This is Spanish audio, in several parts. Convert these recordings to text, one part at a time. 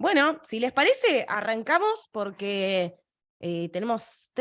Bueno, si les parece, arrancamos porque tenemos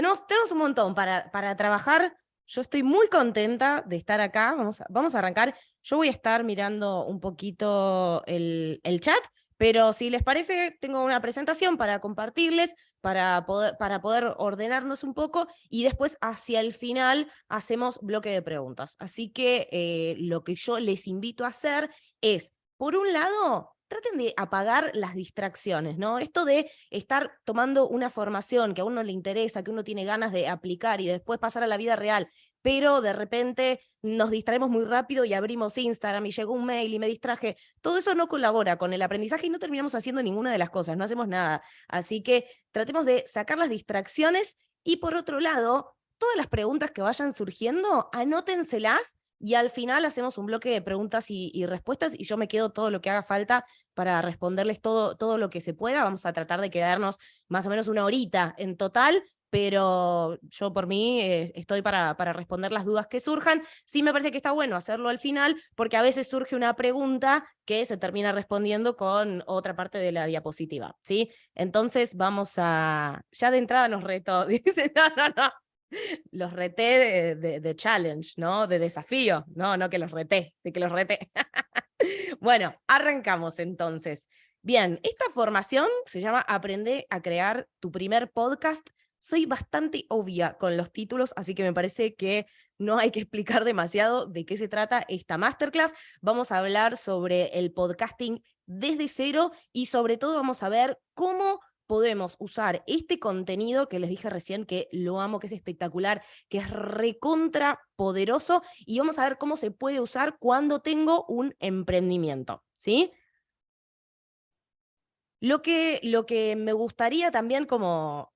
un montón para trabajar. Yo estoy muy contenta de estar acá. Vamos a arrancar. Yo voy a estar mirando un poquito el chat, pero si les parece, tengo una presentación para compartirles, para poder ordenarnos un poco y después hacia el final hacemos bloque de preguntas. Así que lo que yo les invito a hacer es, por un lado, traten de apagar las distracciones, ¿no? Esto de estar tomando una formación que a uno le interesa, que uno tiene ganas de aplicar y después pasar a la vida real, pero de repente nos distraemos muy rápido y abrimos Instagram y llegó un mail y me distraje. Todo eso no colabora con el aprendizaje y no terminamos haciendo ninguna de las cosas, no hacemos nada. Así que tratemos de sacar las distracciones y por otro lado, todas las preguntas que vayan surgiendo, anótenselas y al final hacemos un bloque de preguntas y respuestas y yo me quedo todo lo que haga falta para responderles todo lo que se pueda. Vamos a tratar de quedarnos más o menos una horita en total, pero yo por mí estoy para responder las dudas que surjan. Sí me parece que está bueno hacerlo al final, porque a veces surge una pregunta que se termina respondiendo con otra parte de la diapositiva, ¿sí? Entonces vamos a... Ya de entrada nos reto, dice, no. Los reté de challenge, ¿no? De desafío. No que los reté, de que los reté. Bueno, arrancamos entonces. Bien, esta formación se llama Aprende a crear tu primer podcast. Soy bastante obvia con los títulos, así que me parece que no hay que explicar demasiado de qué se trata esta masterclass. Vamos a hablar sobre el podcasting desde cero y sobre todo vamos a ver cómo podemos usar este contenido que les dije recién que lo amo, que es espectacular, que es recontra poderoso y vamos a ver cómo se puede usar cuando tengo un emprendimiento, ¿sí? Lo que me gustaría también como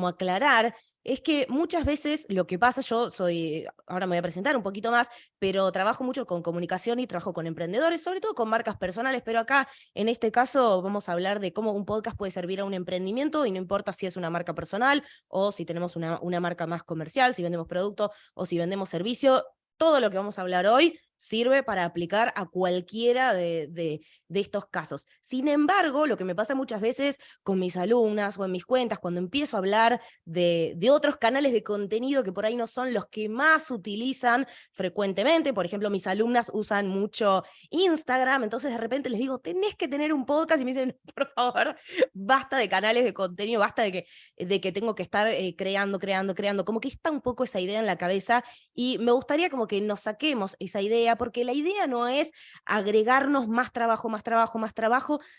aclarar es que muchas veces lo que pasa, yo soy, ahora me voy a presentar un poquito más, pero trabajo mucho con comunicación y trabajo con emprendedores, sobre todo con marcas personales, pero acá en este caso vamos a hablar de cómo un podcast puede servir a un emprendimiento y no importa si es una marca personal o si tenemos una marca más comercial, si vendemos producto o si vendemos servicio, todo lo que vamos a hablar hoy sirve para aplicar a cualquiera de estos casos. Sin embargo, lo que me pasa muchas veces con mis alumnas o en mis cuentas, cuando empiezo a hablar de otros canales de contenido que por ahí no son los que más utilizan frecuentemente, por ejemplo, mis alumnas usan mucho Instagram, entonces de repente les digo, tenés que tener un podcast y me dicen, por favor, basta de canales de contenido, basta de que tengo que estar creando, como que está un poco esa idea en la cabeza y me gustaría como que nos saquemos esa idea, porque la idea no es agregarnos más trabajo,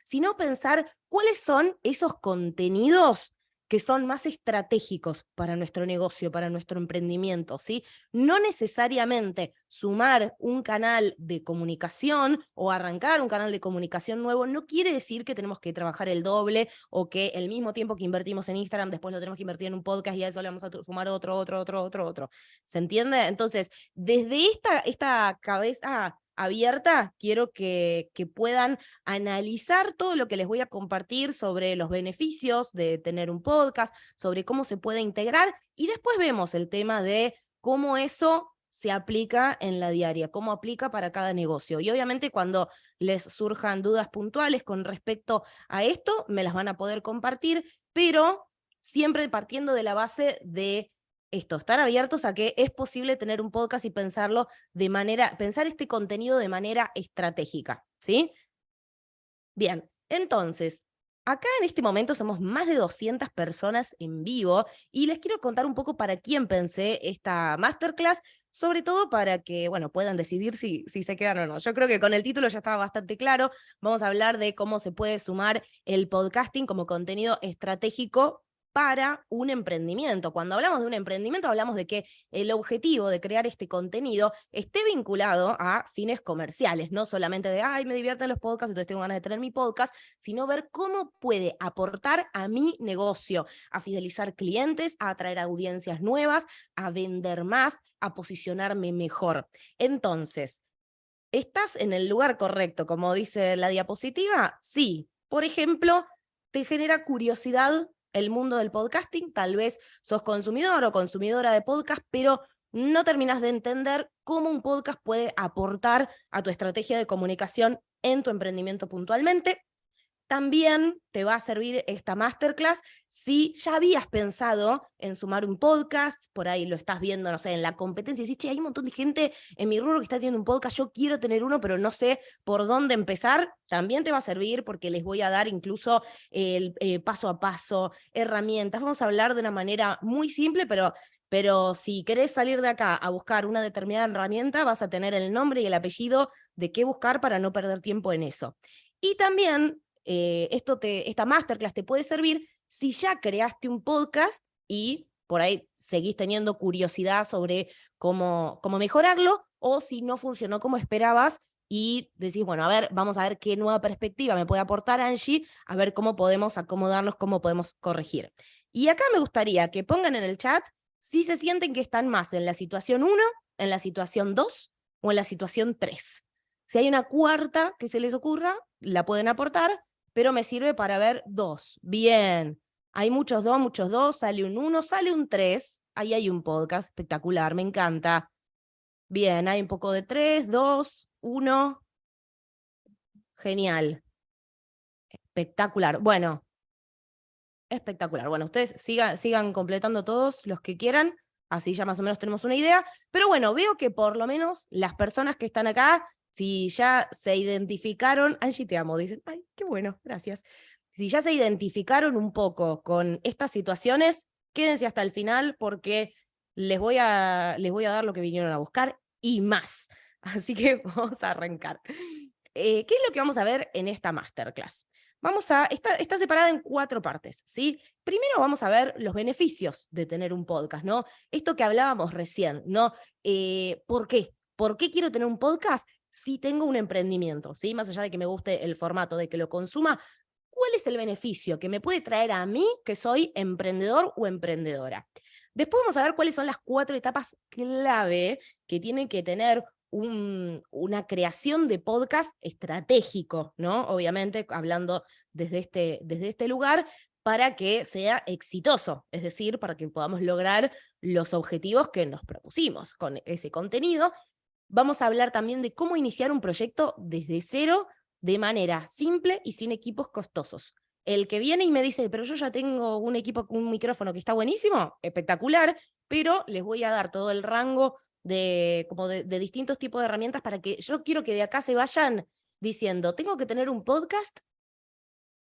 sino pensar cuáles son esos contenidos que son más estratégicos para nuestro negocio, para nuestro emprendimiento, ¿sí? No necesariamente sumar un canal de comunicación o arrancar un canal de comunicación nuevo no quiere decir que tenemos que trabajar el doble o que el mismo tiempo que invertimos en Instagram después lo tenemos que invertir en un podcast y a eso le vamos a sumar otro. ¿Se entiende? Entonces, desde esta cabeza abierta, quiero que puedan analizar todo lo que les voy a compartir sobre los beneficios de tener un podcast, sobre cómo se puede integrar, y después vemos el tema de cómo eso se aplica en la diaria, cómo aplica para cada negocio. Y obviamente cuando les surjan dudas puntuales con respecto a esto, me las van a poder compartir, pero siempre partiendo de la base de esto, estar abiertos a que es posible tener un podcast y pensar este contenido de manera estratégica, ¿sí? Bien, entonces, acá en este momento somos más de 200 personas en vivo y les quiero contar un poco para quién pensé esta masterclass, sobre todo para que, bueno, puedan decidir si se quedan o no. Yo creo que con el título ya estaba bastante claro. Vamos a hablar de cómo se puede sumar el podcasting como contenido estratégico para un emprendimiento. Cuando hablamos de un emprendimiento, hablamos de que el objetivo de crear este contenido esté vinculado a fines comerciales, no solamente de, ay, me divierten los podcasts, entonces tengo ganas de tener mi podcast, sino ver cómo puede aportar a mi negocio, a fidelizar clientes, a atraer audiencias nuevas, a vender más, a posicionarme mejor. Entonces, ¿estás en el lugar correcto, como dice la diapositiva? Sí. Por ejemplo, ¿te genera curiosidad el mundo del podcasting? Tal vez sos consumidor o consumidora de podcast, pero no terminas de entender cómo un podcast puede aportar a tu estrategia de comunicación en tu emprendimiento puntualmente. También te va a servir esta masterclass si ya habías pensado en sumar un podcast, por ahí lo estás viendo, no sé, en la competencia, y decís, che, hay un montón de gente en mi rubro que está teniendo un podcast, yo quiero tener uno, pero no sé por dónde empezar. También te va a servir porque les voy a dar incluso el paso a paso, herramientas. Vamos a hablar de una manera muy simple, pero si querés salir de acá a buscar una determinada herramienta, vas a tener el nombre y el apellido de qué buscar para no perder tiempo en eso. Y también esta masterclass te puede servir si ya creaste un podcast y por ahí seguís teniendo curiosidad sobre cómo mejorarlo, o si no funcionó como esperabas y decís, bueno, a ver, vamos a ver qué nueva perspectiva me puede aportar Angie, a ver cómo podemos acomodarnos, cómo podemos corregir. Y acá me gustaría que pongan en el chat si se sienten que están más en la situación 1, en la situación 2 o en la situación 3. Si hay una cuarta que se les ocurra, la pueden aportar, pero me sirve para ver 2. Bien, hay muchos 2, sale un 1, sale un 3. Ahí hay un podcast espectacular, me encanta. Bien, hay un poco de 3, 2, 1. Genial. Espectacular. Bueno, espectacular. Bueno, ustedes sigan completando todos los que quieran, así ya más o menos tenemos una idea. Pero bueno, veo que por lo menos las personas que están acá, si ya se identificaron, Angie, te amo, dicen, ay, qué bueno, gracias. Si ya se identificaron un poco con estas situaciones, quédense hasta el final porque les voy a dar lo que vinieron a buscar y más. Así que vamos a arrancar. ¿Qué es lo que vamos a ver en esta masterclass? Está separada en 4 partes, ¿sí? Primero vamos a ver los beneficios de tener un podcast, ¿no? Esto que hablábamos recién, ¿no? ¿Por qué? ¿Por qué quiero tener un podcast si tengo un emprendimiento? ¿Sí? Más allá de que me guste el formato, de que lo consuma, ¿cuál es el beneficio que me puede traer a mí que soy emprendedor o emprendedora? Después vamos a ver cuáles son las 4 etapas clave que tiene que tener una creación de podcast estratégico, ¿no? Obviamente, hablando desde este lugar, para que sea exitoso, es decir, para que podamos lograr los objetivos que nos propusimos con ese contenido. Vamos a hablar también de cómo iniciar un proyecto desde cero, de manera simple y sin equipos costosos. El que viene y me dice, pero yo ya tengo un equipo, un micrófono que está buenísimo, espectacular, pero les voy a dar todo el rango de distintos tipos de herramientas para que yo quiero que de acá se vayan diciendo, tengo que tener un podcast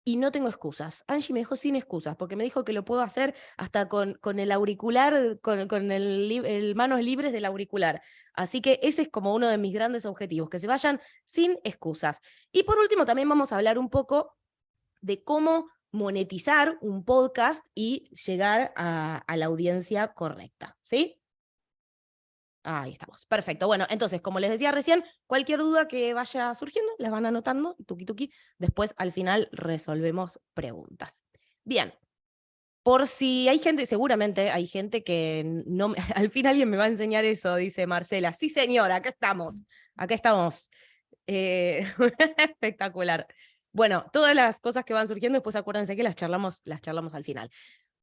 y no tengo excusas. Angie me dejó sin excusas, porque me dijo que lo puedo hacer hasta con el auricular, con el manos libres del auricular. Así que ese es como uno de mis grandes objetivos, que se vayan sin excusas. Y por último, también vamos a hablar un poco de cómo monetizar un podcast y llegar a la audiencia correcta, ¿sí? Ahí estamos. Perfecto. Bueno, entonces, como les decía recién, cualquier duda que vaya surgiendo, las van anotando, tuki tuki. Después, al final, resolvemos preguntas. Bien. Por si hay gente, seguramente hay gente que no, al fin alguien me va a enseñar eso, dice Marcela. Sí, señora, acá estamos. Acá estamos. Espectacular. Bueno, todas las cosas que van surgiendo, después acuérdense que las charlamos al final.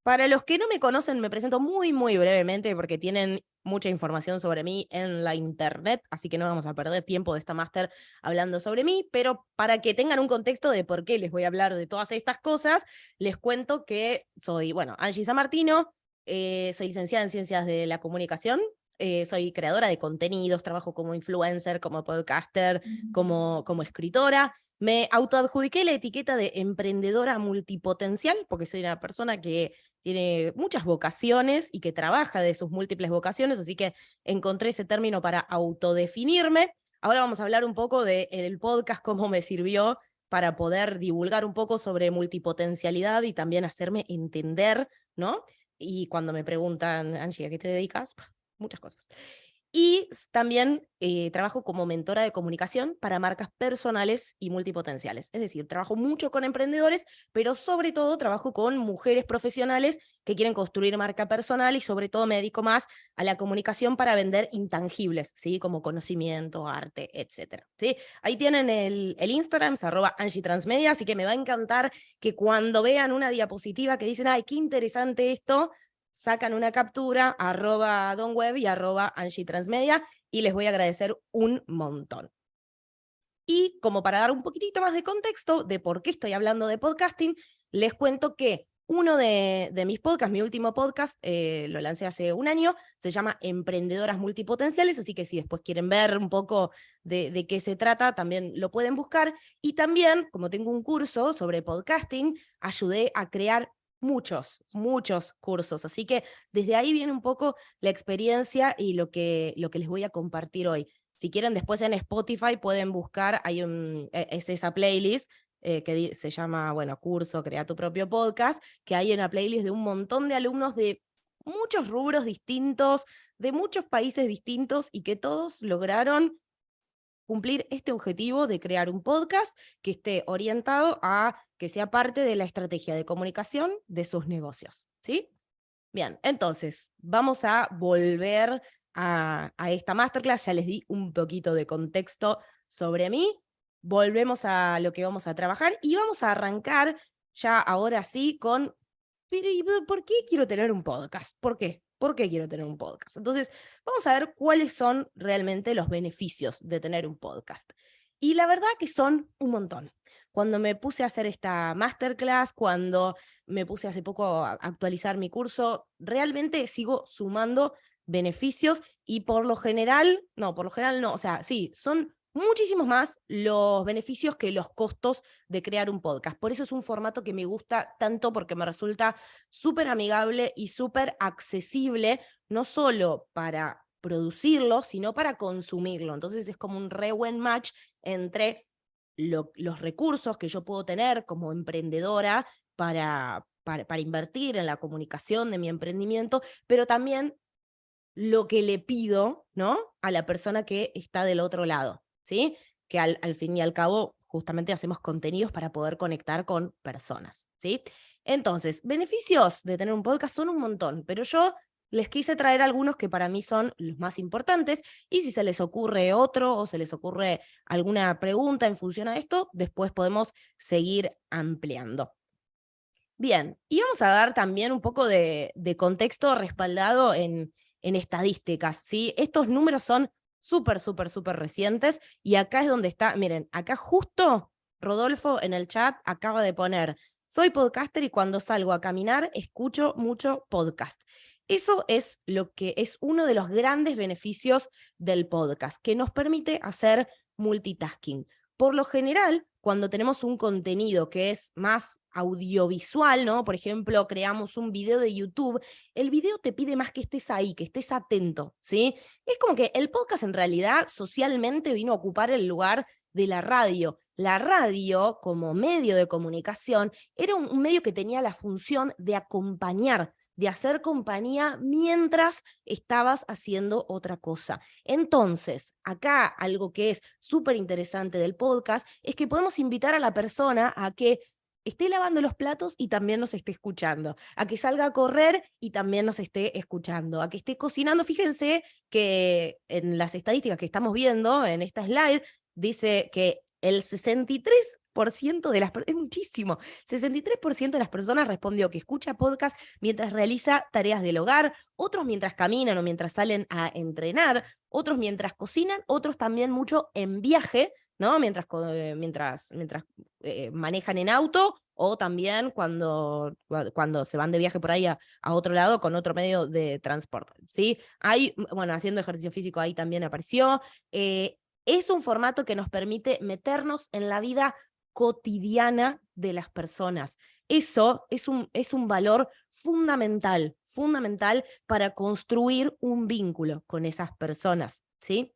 Para los que no me conocen, me presento muy, muy brevemente porque tienen mucha información sobre mí en la internet, así que no vamos a perder tiempo de esta máster hablando sobre mí, pero para que tengan un contexto de por qué les voy a hablar de todas estas cosas, les cuento que soy, bueno, Angie Sammartino, soy licenciada en Ciencias de la Comunicación, soy creadora de contenidos, trabajo como influencer, como podcaster, como escritora. Me autoadjudiqué la etiqueta de emprendedora multipotencial porque soy una persona que tiene muchas vocaciones y que trabaja de sus múltiples vocaciones, así que encontré ese término para autodefinirme. Ahora vamos a hablar un poco del podcast, cómo me sirvió para poder divulgar un poco sobre multipotencialidad y también hacerme entender, ¿no? Y cuando me preguntan, Angie, ¿a qué te dedicas? Muchas cosas. Y también trabajo como mentora de comunicación para marcas personales y multipotenciales. Es decir, trabajo mucho con emprendedores, pero sobre todo trabajo con mujeres profesionales que quieren construir marca personal y sobre todo me dedico más a la comunicación para vender intangibles, ¿sí? Como conocimiento, arte, etc. ¿Sí? Ahí tienen el Instagram, es @AngieTransmedia, así que me va a encantar que cuando vean una diapositiva que dicen, ay, qué interesante esto, sacan una captura, @donweb y @AngieTransmedia, y les voy a agradecer un montón. Y como para dar un poquitito más de contexto de por qué estoy hablando de podcasting, les cuento que uno de mis podcasts, mi último podcast, lo lancé hace un año, se llama Emprendedoras Multipotenciales, así que si después quieren ver un poco de qué se trata, también lo pueden buscar. Y también, como tengo un curso sobre podcasting, ayudé a crear muchos cursos. Así que desde ahí viene un poco la experiencia y lo que les voy a compartir hoy. Si quieren, después en Spotify pueden buscar, es esa playlist que se llama, bueno, curso, crea tu propio podcast, que hay una playlist de un montón de alumnos de muchos rubros distintos, de muchos países distintos y que todos lograron cumplir este objetivo de crear un podcast que esté orientado a que sea parte de la estrategia de comunicación de sus negocios, ¿sí? Bien, entonces, vamos a volver a esta masterclass. Ya les di un poquito de contexto sobre mí. Volvemos a lo que vamos a trabajar y vamos a arrancar ya ahora sí con, pero ¿y por qué quiero tener un podcast? ¿Por qué? ¿Por qué quiero tener un podcast? Entonces, vamos a ver cuáles son realmente los beneficios de tener un podcast. Y la verdad que son un montón. Cuando me puse a hacer esta masterclass, cuando me puse hace poco a actualizar mi curso, realmente sigo sumando beneficios y por lo general no, o sea, sí, son muchísimos más los beneficios que los costos de crear un podcast. Por eso es un formato que me gusta tanto porque me resulta súper amigable y súper accesible, no solo para producirlo, sino para consumirlo. Entonces es como un re buen match entre los recursos que yo puedo tener como emprendedora para invertir en la comunicación de mi emprendimiento, pero también lo que le pido, ¿no? A la persona que está del otro lado, ¿sí? Que al fin y al cabo justamente hacemos contenidos para poder conectar con personas, ¿sí? Entonces, beneficios de tener un podcast son un montón, pero yo les quise traer algunos que para mí son los más importantes y si se les ocurre otro o se les ocurre alguna pregunta en función a esto, después podemos seguir ampliando. Bien, y vamos a dar también un poco de contexto respaldado en estadísticas, ¿sí? Estos números son súper recientes y acá es donde está, miren, acá justo Rodolfo en el chat acaba de poner, soy podcaster y cuando salgo a caminar escucho mucho podcast. Eso es lo que es uno de los grandes beneficios del podcast, que nos permite hacer multitasking. Por lo general, cuando tenemos un contenido que es más audiovisual, ¿no? Por ejemplo, creamos un video de YouTube, el video te pide más que estés ahí, que estés atento, ¿sí? Es como que el podcast en realidad socialmente vino a ocupar el lugar de la radio. La radio, como medio de comunicación, era un medio que tenía la función de acompañar, de hacer compañía mientras estabas haciendo otra cosa. Entonces, acá algo que es súper interesante del podcast es que podemos invitar a la persona a que esté lavando los platos y también nos esté escuchando, a que salga a correr y también nos esté escuchando, a que esté cocinando. Fíjense que en las estadísticas que estamos viendo en esta slide dice que el 63% de las personas, es muchísimo, 63% de las personas respondió que escucha podcast mientras realiza tareas del hogar, otros mientras caminan o mientras salen a entrenar, otros mientras cocinan, otros también mucho en viaje, ¿no? Mientras manejan en auto o también cuando se van de viaje por ahí a otro lado con otro medio de transporte, ¿sí? Hay, bueno, haciendo ejercicio físico ahí también apareció. Es un formato que nos permite meternos en la vida cotidiana de las personas. Eso es un valor fundamental para construir un vínculo con esas personas, ¿sí?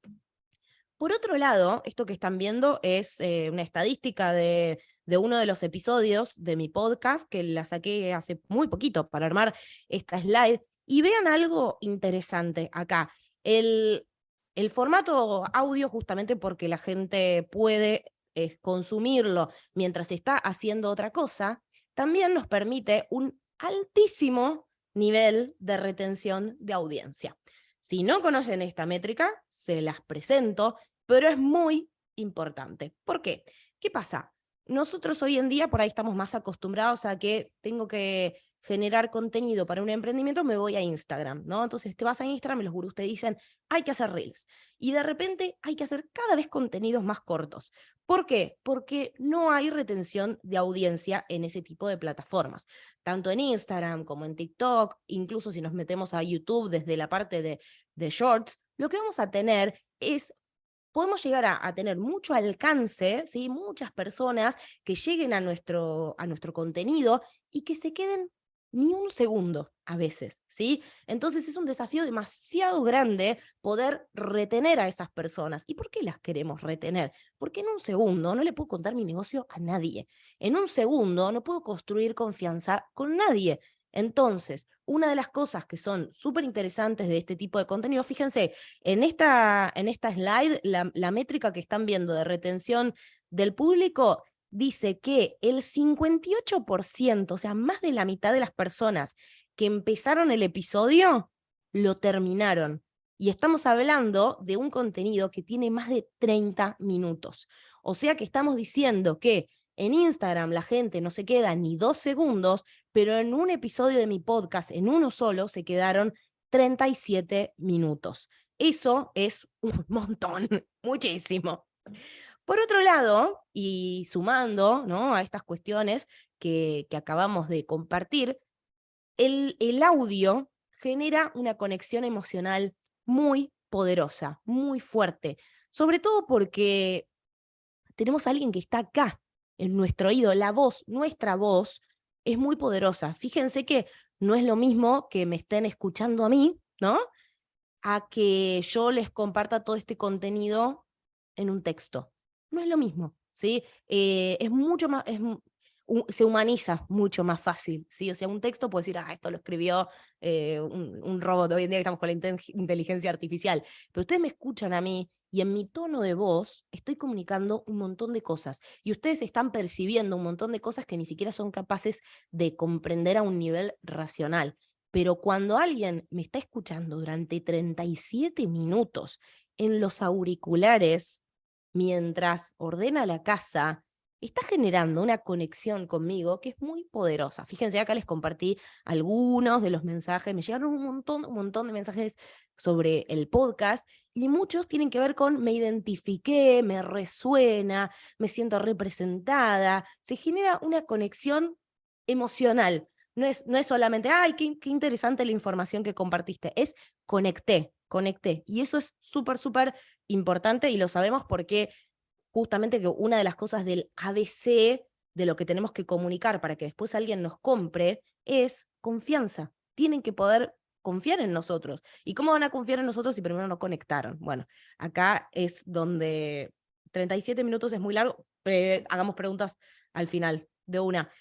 Por otro lado, esto que están viendo es una estadística de uno de los episodios de mi podcast, que la saqué hace muy poquito para armar esta slide, y vean algo interesante acá. El, el formato audio, justamente porque la gente puede consumirlo mientras está haciendo otra cosa, también nos permite un altísimo nivel de retención de audiencia. Si no conocen esta métrica, se las presento, pero es muy importante. ¿Por qué? ¿Qué pasa? Nosotros hoy en día por ahí estamos más acostumbrados a que tengo que generar contenido para un emprendimiento, me voy a Instagram, ¿no? Entonces te vas a Instagram y los gurús te dicen, hay que hacer reels. Y de repente hay que hacer cada vez contenidos más cortos. ¿Por qué? Porque no hay retención de audiencia en ese tipo de plataformas, tanto en Instagram como en TikTok, incluso si nos metemos a YouTube desde la parte de Shorts, lo que vamos a tener es podemos llegar a tener mucho alcance, ¿sí? Muchas personas que lleguen a nuestro contenido y que se queden ni un segundo a veces, ¿sí? Entonces es un desafío demasiado grande poder retener a esas personas. ¿Y por qué las queremos retener? Porque en un segundo no le puedo contar mi negocio a nadie. En un segundo no puedo construir confianza con nadie. Entonces, una de las cosas que son súper interesantes de este tipo de contenido, fíjense, en esta slide, la métrica que están viendo de retención del público dice que el 58%, o sea, más de la mitad de las personas que empezaron el episodio, lo terminaron. Y estamos hablando de un contenido que tiene más de 30 minutos. O sea que estamos diciendo que en Instagram la gente no se queda ni 2 segundos, pero en un episodio de mi podcast, en uno solo, se quedaron 37 minutos. Eso es un montón, muchísimo. Por otro lado, y sumando, ¿no?, a estas cuestiones que acabamos de compartir, el audio genera una conexión emocional muy poderosa, muy fuerte, sobre todo porque tenemos a alguien que está acá, en nuestro oído. La voz, nuestra voz, es muy poderosa. Fíjense que no es lo mismo que me estén escuchando a mí, ¿no? A que yo les comparta todo este contenido en un texto. No es lo mismo, ¿sí? Es mucho más, se humaniza mucho más fácil, ¿sí? O sea, un texto puede decir, esto lo escribió un robot, hoy en día que estamos con la inteligencia artificial, pero ustedes me escuchan a mí y en mi tono de voz estoy comunicando un montón de cosas y ustedes están percibiendo un montón de cosas que ni siquiera son capaces de comprender a un nivel racional. Pero cuando alguien me está escuchando durante 37 minutos en los auriculares, mientras ordena la casa, está generando una conexión conmigo que es muy poderosa. Fíjense, acá les compartí algunos de los mensajes, me llegaron un montón de mensajes sobre el podcast y muchos tienen que ver con me identifiqué, me resuena, me siento representada, se genera una conexión emocional. No es solamente, ay, qué interesante la información que compartiste, es conecté. Y eso es súper, súper importante y lo sabemos porque justamente que una de las cosas del ABC de lo que tenemos que comunicar para que después alguien nos compre es confianza. Tienen que poder confiar en nosotros. ¿Y cómo van a confiar en nosotros si primero no conectaron? Bueno, acá es donde 37 minutos es muy largo. Hagamos preguntas al final de una.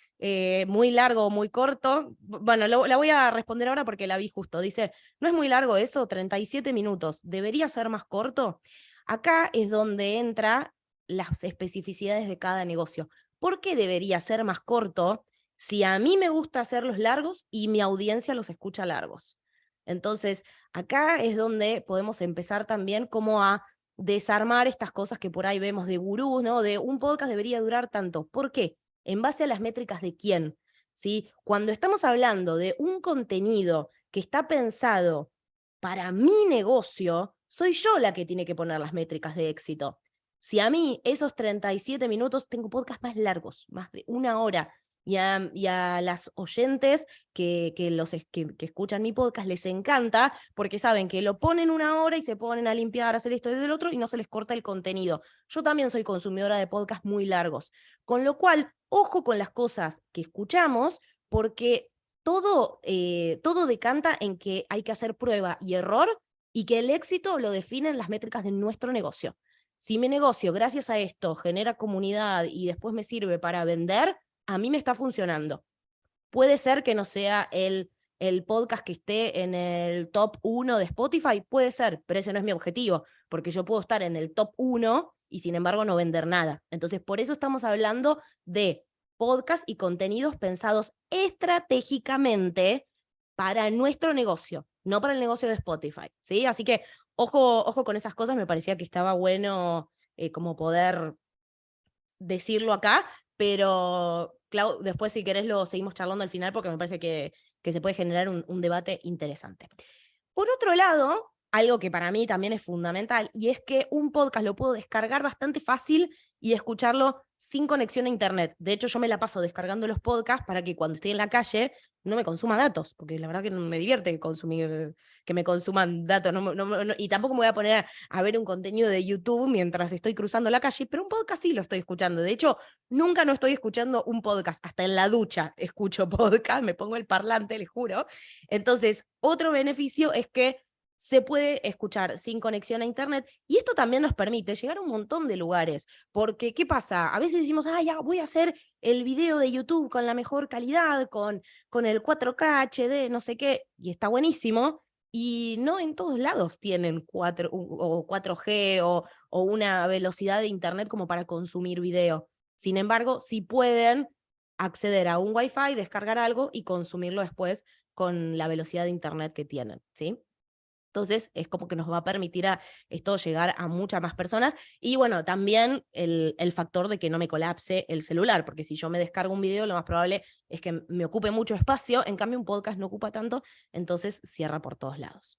Muy largo o muy corto. Bueno, la voy a responder ahora porque la vi justo. Dice, ¿no es muy largo eso? 37 minutos. ¿Debería ser más corto? Acá es donde entra las especificidades de cada negocio. ¿Por qué debería ser más corto si a mí me gusta hacerlos largos y mi audiencia los escucha largos? Entonces, acá es donde podemos empezar también como a desarmar estas cosas que por ahí vemos de gurús, ¿no? De un podcast debería durar tanto. ¿Por qué? ¿En base a las métricas de quién? ¿Sí? Cuando estamos hablando de un contenido que está pensado para mi negocio, soy yo la que tiene que poner las métricas de éxito. Si a mí esos 37 minutos, tengo podcasts más largos, más de una hora, y a las oyentes que escuchan mi podcast les encanta porque saben que lo ponen una hora y se ponen a limpiar, a hacer esto y del otro y no se les corta el contenido. Yo también soy consumidora de podcasts muy largos, con lo cual, ojo con las cosas que escuchamos porque todo decanta en que hay que hacer prueba y error y que el éxito lo definen las métricas de nuestro negocio. Si mi negocio, gracias a esto, genera comunidad y después me sirve para vender, a mí me está funcionando. Puede ser que no sea el podcast que esté en el top 1 de Spotify, puede ser, pero ese no es mi objetivo, porque yo puedo estar en el top 1 y sin embargo no vender nada. Entonces, por eso estamos hablando de podcast y contenidos pensados estratégicamente para nuestro negocio, no para el negocio de Spotify, ¿sí? Así que ojo con esas cosas, me parecía que estaba bueno como poder decirlo acá, pero Clau, después si querés lo seguimos charlando al final porque me parece que se puede generar un debate interesante. Por otro lado, algo que para mí también es fundamental, y es que un podcast lo puedo descargar bastante fácil y escucharlo sin conexión a internet. De hecho, yo me la paso descargando los podcasts para que cuando esté en la calle no me consuma datos, porque la verdad que no me divierte consumir, que me consuman datos, y tampoco me voy a poner a ver un contenido de YouTube mientras estoy cruzando la calle, pero un podcast sí lo estoy escuchando. De hecho, nunca no estoy escuchando un podcast, hasta en la ducha escucho podcast, me pongo el parlante, les juro. Entonces, otro beneficio es que se puede escuchar sin conexión a internet, y esto también nos permite llegar a un montón de lugares, porque ¿qué pasa? A veces decimos, ya voy a hacer el video de YouTube con la mejor calidad, con el 4K HD, no sé qué, y está buenísimo, y no en todos lados tienen 4G o una velocidad de internet como para consumir video. Sin embargo, sí pueden acceder a un Wi-Fi, descargar algo y consumirlo después con la velocidad de internet que tienen, ¿sí? Entonces, es como que nos va a permitir a esto llegar a muchas más personas. Y bueno, también el factor de que no me colapse el celular, porque si yo me descargo un video, lo más probable es que me ocupe mucho espacio, en cambio un podcast no ocupa tanto, entonces cierra por todos lados.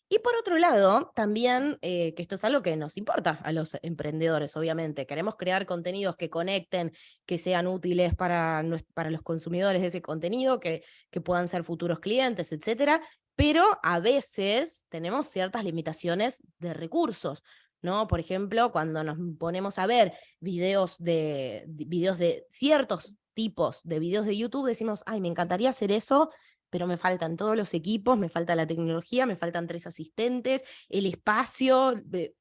Y por otro lado, también, que esto es algo que nos importa a los emprendedores, obviamente, queremos crear contenidos que conecten, que sean útiles para los consumidores de ese contenido, que puedan ser futuros clientes, etcétera, pero a veces tenemos ciertas limitaciones de recursos, ¿no? Por ejemplo, cuando nos ponemos a ver videos de ciertos tipos de videos de YouTube, decimos, ay, me encantaría hacer eso, pero me faltan todos los equipos, me falta la tecnología, me faltan 3 asistentes, el espacio,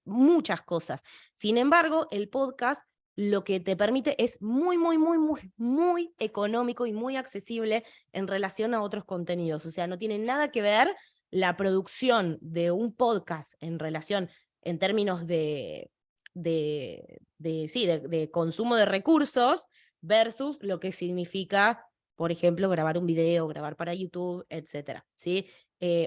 muchas cosas. Sin embargo, el podcast lo que te permite es muy, muy, muy, muy, muy económico y muy accesible en relación a otros contenidos. O sea, no tiene nada que ver la producción de un podcast en relación, en términos de consumo de recursos versus lo que significa, por ejemplo, grabar un video, grabar para YouTube, etcétera, ¿sí?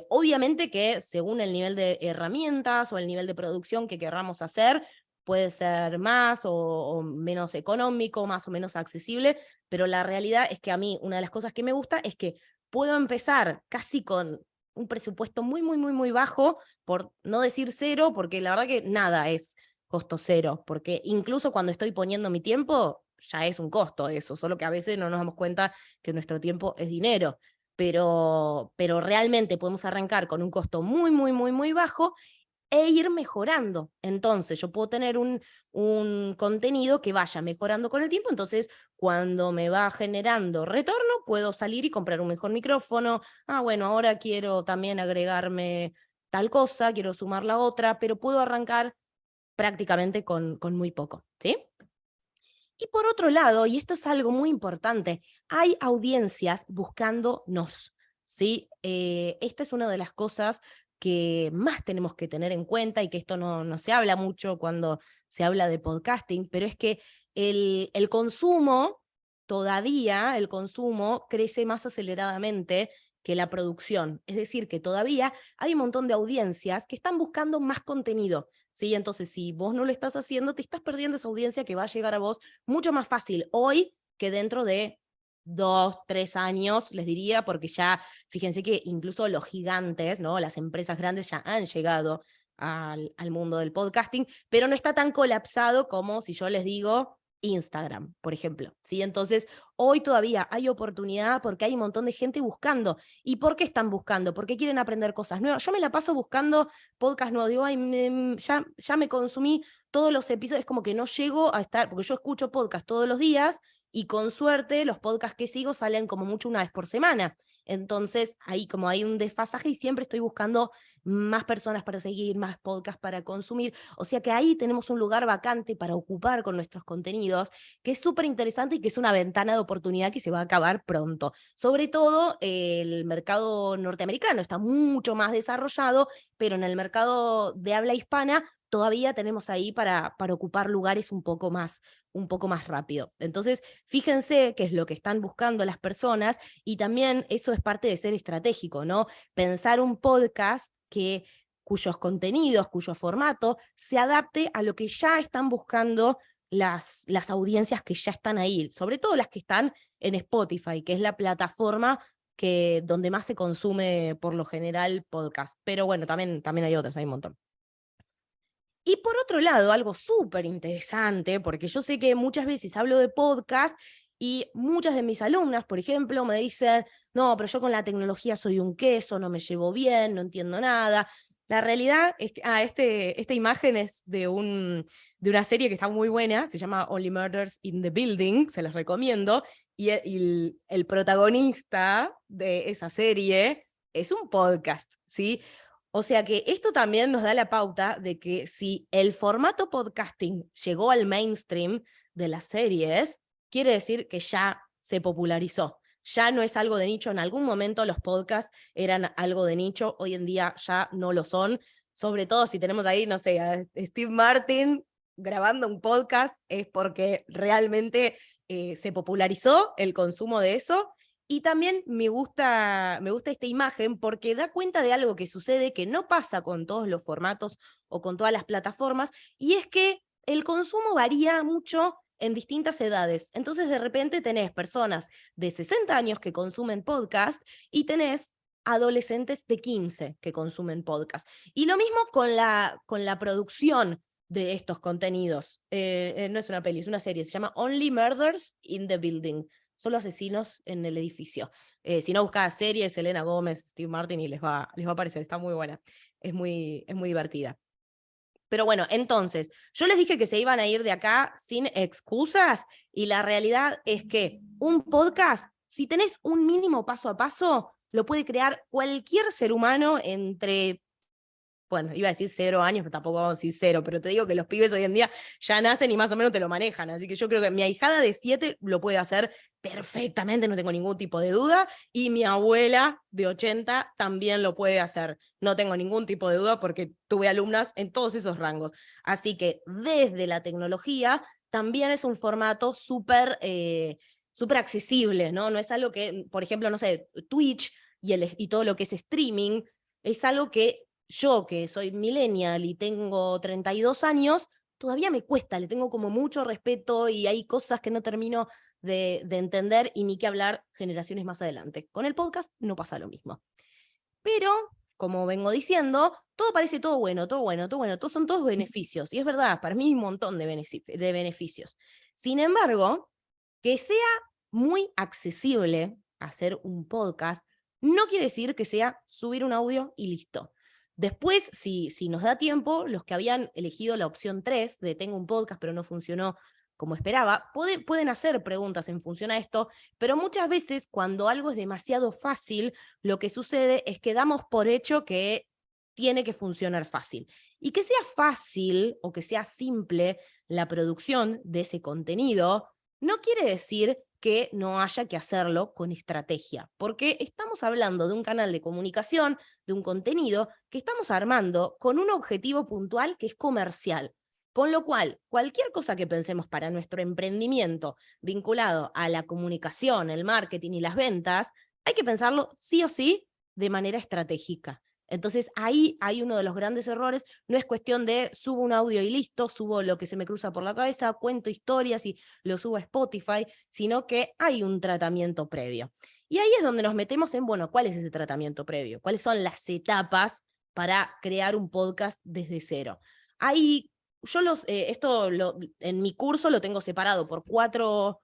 Obviamente que según el nivel de herramientas o el nivel de producción que querramos hacer, puede ser más o menos económico, más o menos accesible, pero la realidad es que a mí una de las cosas que me gusta es que puedo empezar casi con un presupuesto muy, muy, muy, muy bajo, por no decir cero, porque la verdad que nada es costo cero, porque incluso cuando estoy poniendo mi tiempo, ya es un costo eso, solo que a veces no nos damos cuenta que nuestro tiempo es dinero, pero realmente podemos arrancar con un costo muy, muy, muy, muy bajo e ir mejorando. Entonces, yo puedo tener un contenido que vaya mejorando con el tiempo, entonces cuando me va generando retorno, puedo salir y comprar un mejor micrófono. Bueno, ahora quiero también agregarme tal cosa, quiero sumar la otra, pero puedo arrancar prácticamente con muy poco, ¿sí? Y por otro lado, y esto es algo muy importante, hay audiencias buscándonos, ¿sí? Esta es una de las cosas que más tenemos que tener en cuenta, y que esto no se habla mucho cuando se habla de podcasting, pero es que el consumo, todavía el consumo crece más aceleradamente que la producción. Es decir, que todavía hay un montón de audiencias que están buscando más contenido, ¿sí? Entonces, si vos no lo estás haciendo, te estás perdiendo esa audiencia que va a llegar a vos mucho más fácil hoy que dentro de 2, 3 años, les diría, porque ya, fíjense que incluso los gigantes, ¿no? Las empresas grandes ya han llegado al mundo del podcasting, pero no está tan colapsado como si yo les digo Instagram, por ejemplo, ¿sí? Entonces, hoy todavía hay oportunidad porque hay un montón de gente buscando. ¿Y por qué están buscando? Porque quieren aprender cosas nuevas. Yo me la paso buscando podcast nuevos, digo, ya me consumí todos los episodios, es como que no llego a estar, porque yo escucho podcast todos los días, y con suerte los podcasts que sigo salen como mucho una vez por semana. Entonces, ahí como hay un desfasaje y siempre estoy buscando más personas para seguir, más podcasts para consumir. O sea que ahí tenemos un lugar vacante para ocupar con nuestros contenidos, que es súper interesante y que es una ventana de oportunidad que se va a acabar pronto. Sobre todo el mercado norteamericano está mucho más desarrollado, pero en el mercado de habla hispana todavía tenemos ahí para ocupar lugares un poco más rápido. Entonces, fíjense qué es lo que están buscando las personas, y también eso es parte de ser estratégico, ¿no? Pensar un podcast cuyos contenidos, cuyo formato se adapte a lo que ya están buscando las audiencias que ya están ahí, sobre todo las que están en Spotify, que es la plataforma que donde más se consume por lo general podcast. Pero bueno, también hay otras, hay un montón. Y por otro lado, algo súper interesante, porque yo sé que muchas veces hablo de podcast y muchas de mis alumnas, por ejemplo, me dicen, no, pero yo con la tecnología soy un queso, no me llevo bien, no entiendo nada. La realidad es que, esta imagen es de una serie que está muy buena, se llama Only Murders in the Building, se las recomiendo, y el protagonista de esa serie es un podcast, ¿sí? O sea que esto también nos da la pauta de que si el formato podcasting llegó al mainstream de las series, quiere decir que ya se popularizó. Ya no es algo de nicho. En algún momento los podcasts eran algo de nicho, hoy en día ya no lo son. Sobre todo si tenemos ahí, no sé, a Steve Martin grabando un podcast, es porque realmente se popularizó el consumo de eso. Y también me gusta esta imagen porque da cuenta de algo que sucede que no pasa con todos los formatos o con todas las plataformas, y es que el consumo varía mucho en distintas edades. Entonces, de repente tenés personas de 60 años que consumen podcast y tenés adolescentes de 15 que consumen podcast. Y lo mismo con la producción de estos contenidos. No es una peli, es una serie, se llama Only Murders in the Building. Solo asesinos en el edificio. Si no, buscá series, Selena Gómez, Steve Martin, y les va a aparecer. Está muy buena. Es muy divertida. Pero bueno, entonces, yo les dije que se iban a ir de acá sin excusas, y la realidad es que un podcast, si tenés un mínimo paso a paso, lo puede crear cualquier ser humano entre, bueno, iba a decir 0 años, pero tampoco vamos a decir 0, pero te digo que los pibes hoy en día ya nacen y más o menos te lo manejan, así que yo creo que mi ahijada de 7 lo puede hacer perfectamente, no tengo ningún tipo de duda, y mi abuela de 80 también lo puede hacer, no tengo ningún tipo de duda porque tuve alumnas en todos esos rangos. Así que desde la tecnología también es un formato súper súper accesible, ¿no? No es algo que, por ejemplo, no sé, Twitch y todo lo que es streaming, es algo que yo, que soy millennial y tengo 32 años, todavía me cuesta, le tengo como mucho respeto y hay cosas que no termino de entender, y ni que hablar generaciones más adelante. Con el podcast no pasa lo mismo. Pero, como vengo diciendo, todo parece todo bueno, todo bueno, todo bueno, todos son todos beneficios. Y es verdad, para mí hay un montón de beneficios. Sin embargo, que sea muy accesible hacer un podcast no quiere decir que sea subir un audio y listo. Después, si nos da tiempo, los que habían elegido la opción 3 de tengo un podcast pero no funcionó como esperaba, pueden hacer preguntas en función a esto, pero muchas veces cuando algo es demasiado fácil, lo que sucede es que damos por hecho que tiene que funcionar fácil. Y que sea fácil o que sea simple la producción de ese contenido no quiere decir que no haya que hacerlo con estrategia, porque estamos hablando de un canal de comunicación, de un contenido que estamos armando con un objetivo puntual que es comercial. Con lo cual, cualquier cosa que pensemos para nuestro emprendimiento vinculado a la comunicación, el marketing y las ventas, hay que pensarlo sí o sí de manera estratégica. Entonces ahí hay uno de los grandes errores. No es cuestión de subo un audio y listo, subo lo que se me cruza por la cabeza, cuento historias y lo subo a Spotify, sino que hay un tratamiento previo. Y ahí es donde nos metemos en, bueno, ¿cuál es ese tratamiento previo? ¿Cuáles son las etapas para crear un podcast desde cero? Ahí yo en mi curso lo tengo separado por cuatro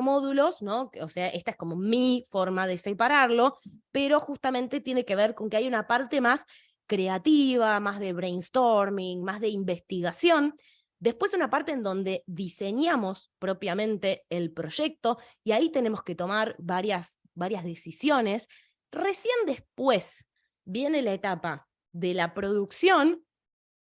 módulos, ¿no? O sea, esta es como mi forma de separarlo, pero justamente tiene que ver con que hay una parte más creativa, más de brainstorming, más de investigación. Después una parte en donde diseñamos propiamente el proyecto y ahí tenemos que tomar varias decisiones. Recién después viene la etapa de la producción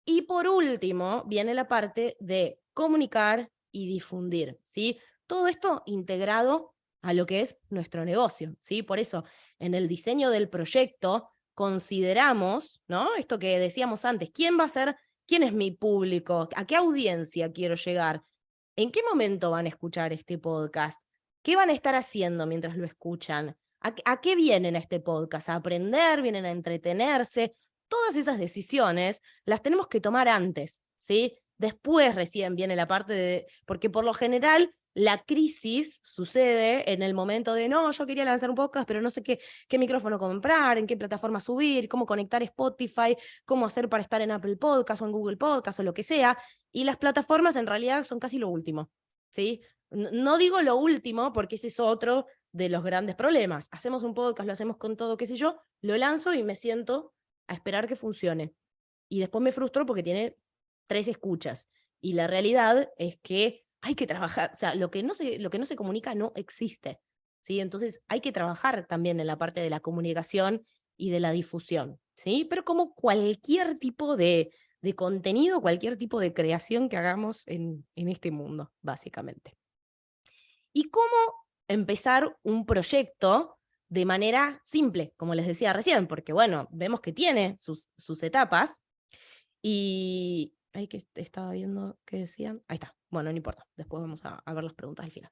y por último viene la parte de comunicar y difundir, ¿sí? Todo esto integrado a lo que es nuestro negocio, ¿sí? Por eso, en el diseño del proyecto consideramos, ¿no? Esto que decíamos antes, ¿quién va a ser, quién es mi público? ¿A qué audiencia quiero llegar? ¿En qué momento van a escuchar este podcast? ¿Qué van a estar haciendo mientras lo escuchan? ¿A qué vienen a este podcast? ¿A aprender? ¿Vienen a entretenerse? Todas esas decisiones las tenemos que tomar antes, ¿sí? Después recién viene la parte de, porque por lo general la crisis sucede en el momento de, no, yo quería lanzar un podcast, pero no sé qué micrófono comprar, en qué plataforma subir, cómo conectar Spotify, cómo hacer para estar en Apple Podcast o en Google Podcast o lo que sea, y las plataformas en realidad son casi lo último, ¿sí? No digo lo último porque ese es otro de los grandes problemas. Hacemos un podcast, lo hacemos con todo, qué sé yo, lo lanzo y me siento a esperar que funcione. Y después me frustro porque tiene 3 escuchas. Y la realidad es que hay que trabajar, o sea, lo que no se comunica no existe, ¿sí? Entonces hay que trabajar también en la parte de la comunicación y de la difusión, ¿sí? Pero como cualquier tipo de contenido, cualquier tipo de creación que hagamos en este mundo, básicamente. ¿Y cómo empezar un proyecto de manera simple, como les decía recién? Porque, bueno, vemos que tiene sus etapas y... Ay, que estaba viendo qué decían. Ahí está. Bueno, no importa. Después vamos a ver las preguntas al final.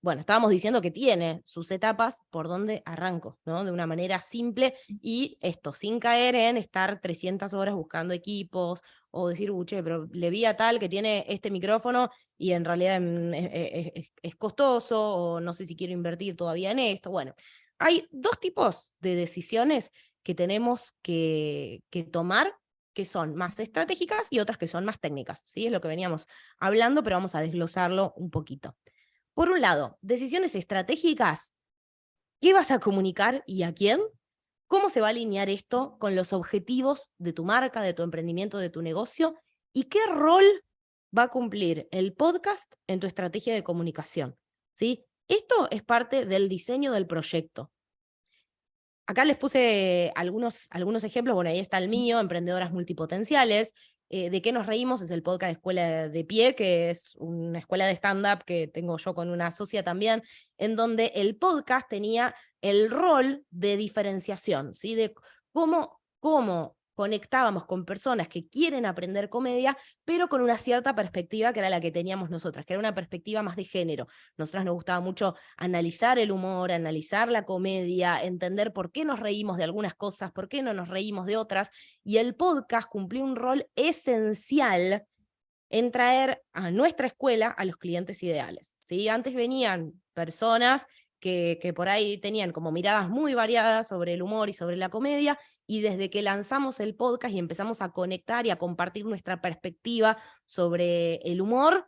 Bueno, estábamos diciendo que tiene sus etapas por donde arranco, ¿no? De una manera simple y esto, sin caer en estar 300 horas buscando equipos o decir, che, pero le vi a tal que tiene este micrófono y en realidad es costoso o no sé si quiero invertir todavía en esto. Bueno, hay 2 tipos de decisiones que tenemos que tomar, que son más estratégicas y otras que son más técnicas, ¿sí? Es lo que veníamos hablando, pero vamos a desglosarlo un poquito. Por un lado, decisiones estratégicas. ¿Qué vas a comunicar y a quién? ¿Cómo se va a alinear esto con los objetivos de tu marca, de tu emprendimiento, de tu negocio? ¿Y qué rol va a cumplir el podcast en tu estrategia de comunicación? ¿Sí? Esto es parte del diseño del proyecto. Acá les puse algunos ejemplos, bueno, ahí está el mío, Emprendedoras Multipotenciales. ¿De qué nos reímos? Es el podcast de Escuela de Pie, que es una escuela de stand-up que tengo yo con una socia también, en donde el podcast tenía el rol de diferenciación, ¿sí? De cómo conectábamos con personas que quieren aprender comedia, pero con una cierta perspectiva que era la que teníamos nosotras, que era una perspectiva más de género. Nosotras nos gustaba mucho analizar el humor, analizar la comedia, entender por qué nos reímos de algunas cosas, por qué no nos reímos de otras, y el podcast cumplió un rol esencial en traer a nuestra escuela a los clientes ideales, ¿sí? Antes venían personas que por ahí tenían como miradas muy variadas sobre el humor y sobre la comedia, y desde que lanzamos el podcast y empezamos a conectar y a compartir nuestra perspectiva sobre el humor,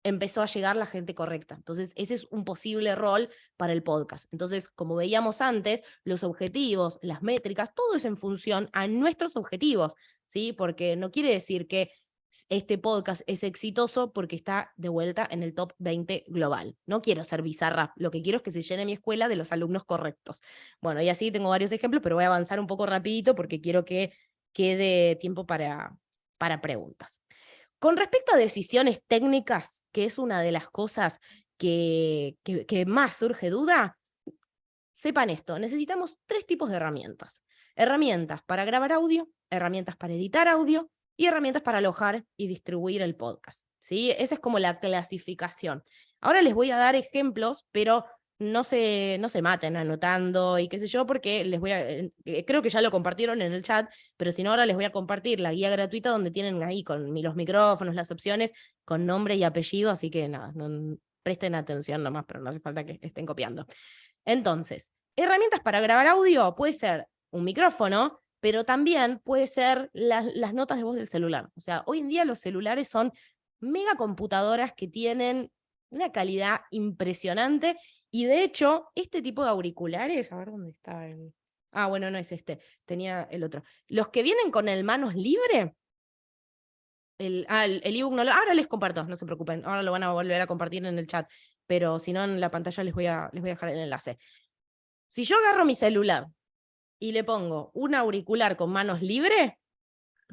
empezó a llegar la gente correcta. Entonces, ese es un posible rol para el podcast. Entonces, como veíamos antes, los objetivos, las métricas, todo es en función a nuestros objetivos, ¿sí? Porque no quiere decir que este podcast es exitoso porque está de vuelta en el top 20 global. No quiero ser bizarra, lo que quiero es que se llene mi escuela de los alumnos correctos. Bueno, y así tengo varios ejemplos, pero voy a avanzar un poco rapidito porque quiero que quede tiempo para preguntas. Con respecto a decisiones técnicas, que es una de las cosas que más surge duda, sepan esto, necesitamos 3 tipos de herramientas. Herramientas para grabar audio, herramientas para editar audio y herramientas para alojar y distribuir el podcast, ¿sí? Esa es como la clasificación. Ahora les voy a dar ejemplos, pero no se maten anotando y qué sé yo, porque les voy a, creo que ya lo compartieron en el chat, pero si no ahora les voy a compartir la guía gratuita donde tienen ahí con los micrófonos, las opciones, con nombre y apellido, así que nada, presten atención nomás, pero no hace falta que estén copiando. Entonces, herramientas para grabar audio puede ser un micrófono, pero también puede ser las notas de voz del celular. O sea, hoy en día los celulares son mega computadoras que tienen una calidad impresionante y de hecho, este tipo de auriculares, a ver dónde está el... Ah, bueno, no es este, tenía el otro. Los que vienen con el manos libre, el ebook no lo... Ahora les comparto, no se preocupen, ahora lo van a volver a compartir en el chat, pero si no en la pantalla les voy a dejar el enlace. Si yo agarro mi celular y le pongo un auricular con manos libres,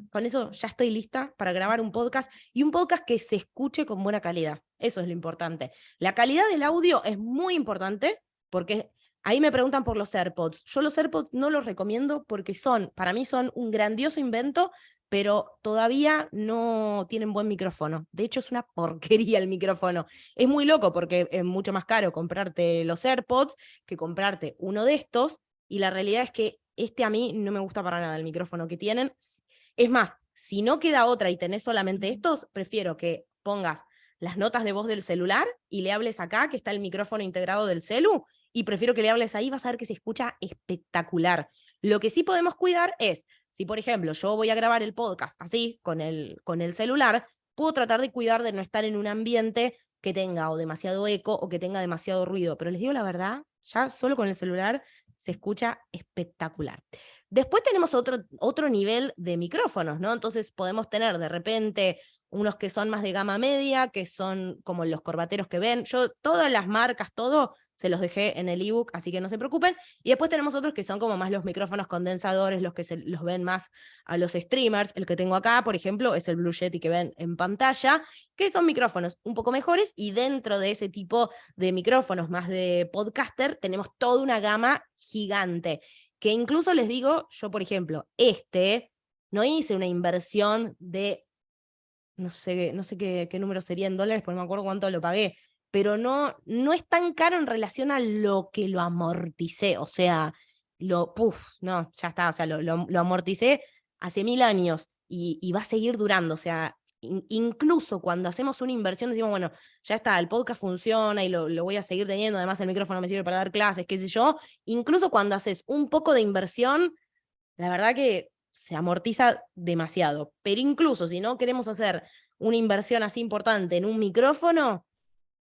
con eso ya estoy lista para grabar un podcast y un podcast que se escuche con buena calidad. Eso es lo importante. La calidad del audio es muy importante porque ahí me preguntan por los AirPods. Yo los AirPods no los recomiendo porque para mí son un grandioso invento, pero todavía no tienen buen micrófono. De hecho, es una porquería el micrófono. Es muy loco porque es mucho más caro comprarte los AirPods que comprarte uno de estos, y la realidad es que a mí no me gusta para nada el micrófono que tienen. Es más, si no queda otra y tenés solamente estos, prefiero que pongas las notas de voz del celular y le hables acá, que está el micrófono integrado del celu, y prefiero que le hables ahí, vas a ver que se escucha espectacular. Lo que sí podemos cuidar es, si por ejemplo yo voy a grabar el podcast así, con el celular, puedo tratar de cuidar de no estar en un ambiente que tenga o demasiado eco o que tenga demasiado ruido. Pero les digo la verdad, ya solo con el celular se escucha espectacular. Después tenemos otro nivel de micrófonos, ¿no? Entonces podemos tener de repente unos que son más de gama media, que son como los corbateros que ven. Yo todas las marcas, todo, se los dejé en el ebook, así que no se preocupen. Y después tenemos otros que son como más los micrófonos condensadores, los que se los ven más a los streamers. El que tengo acá, por ejemplo, es el Blue Yeti que ven en pantalla, que son micrófonos un poco mejores, y dentro de ese tipo de micrófonos más de podcaster tenemos toda una gama gigante, que incluso les digo, yo por ejemplo, no hice una inversión de, no sé qué número sería en dólares, porque no me acuerdo cuánto lo pagué, pero no es tan caro en relación a lo que lo amorticé, o sea, no, ya está, o sea, lo amorticé hace 1000 años y va a seguir durando, o sea, incluso cuando hacemos una inversión decimos, bueno, ya está, el podcast funciona y lo voy a seguir teniendo, además el micrófono me sirve para dar clases, qué sé yo, incluso cuando haces un poco de inversión, la verdad que se amortiza demasiado. Pero incluso si no queremos hacer una inversión así importante en un micrófono,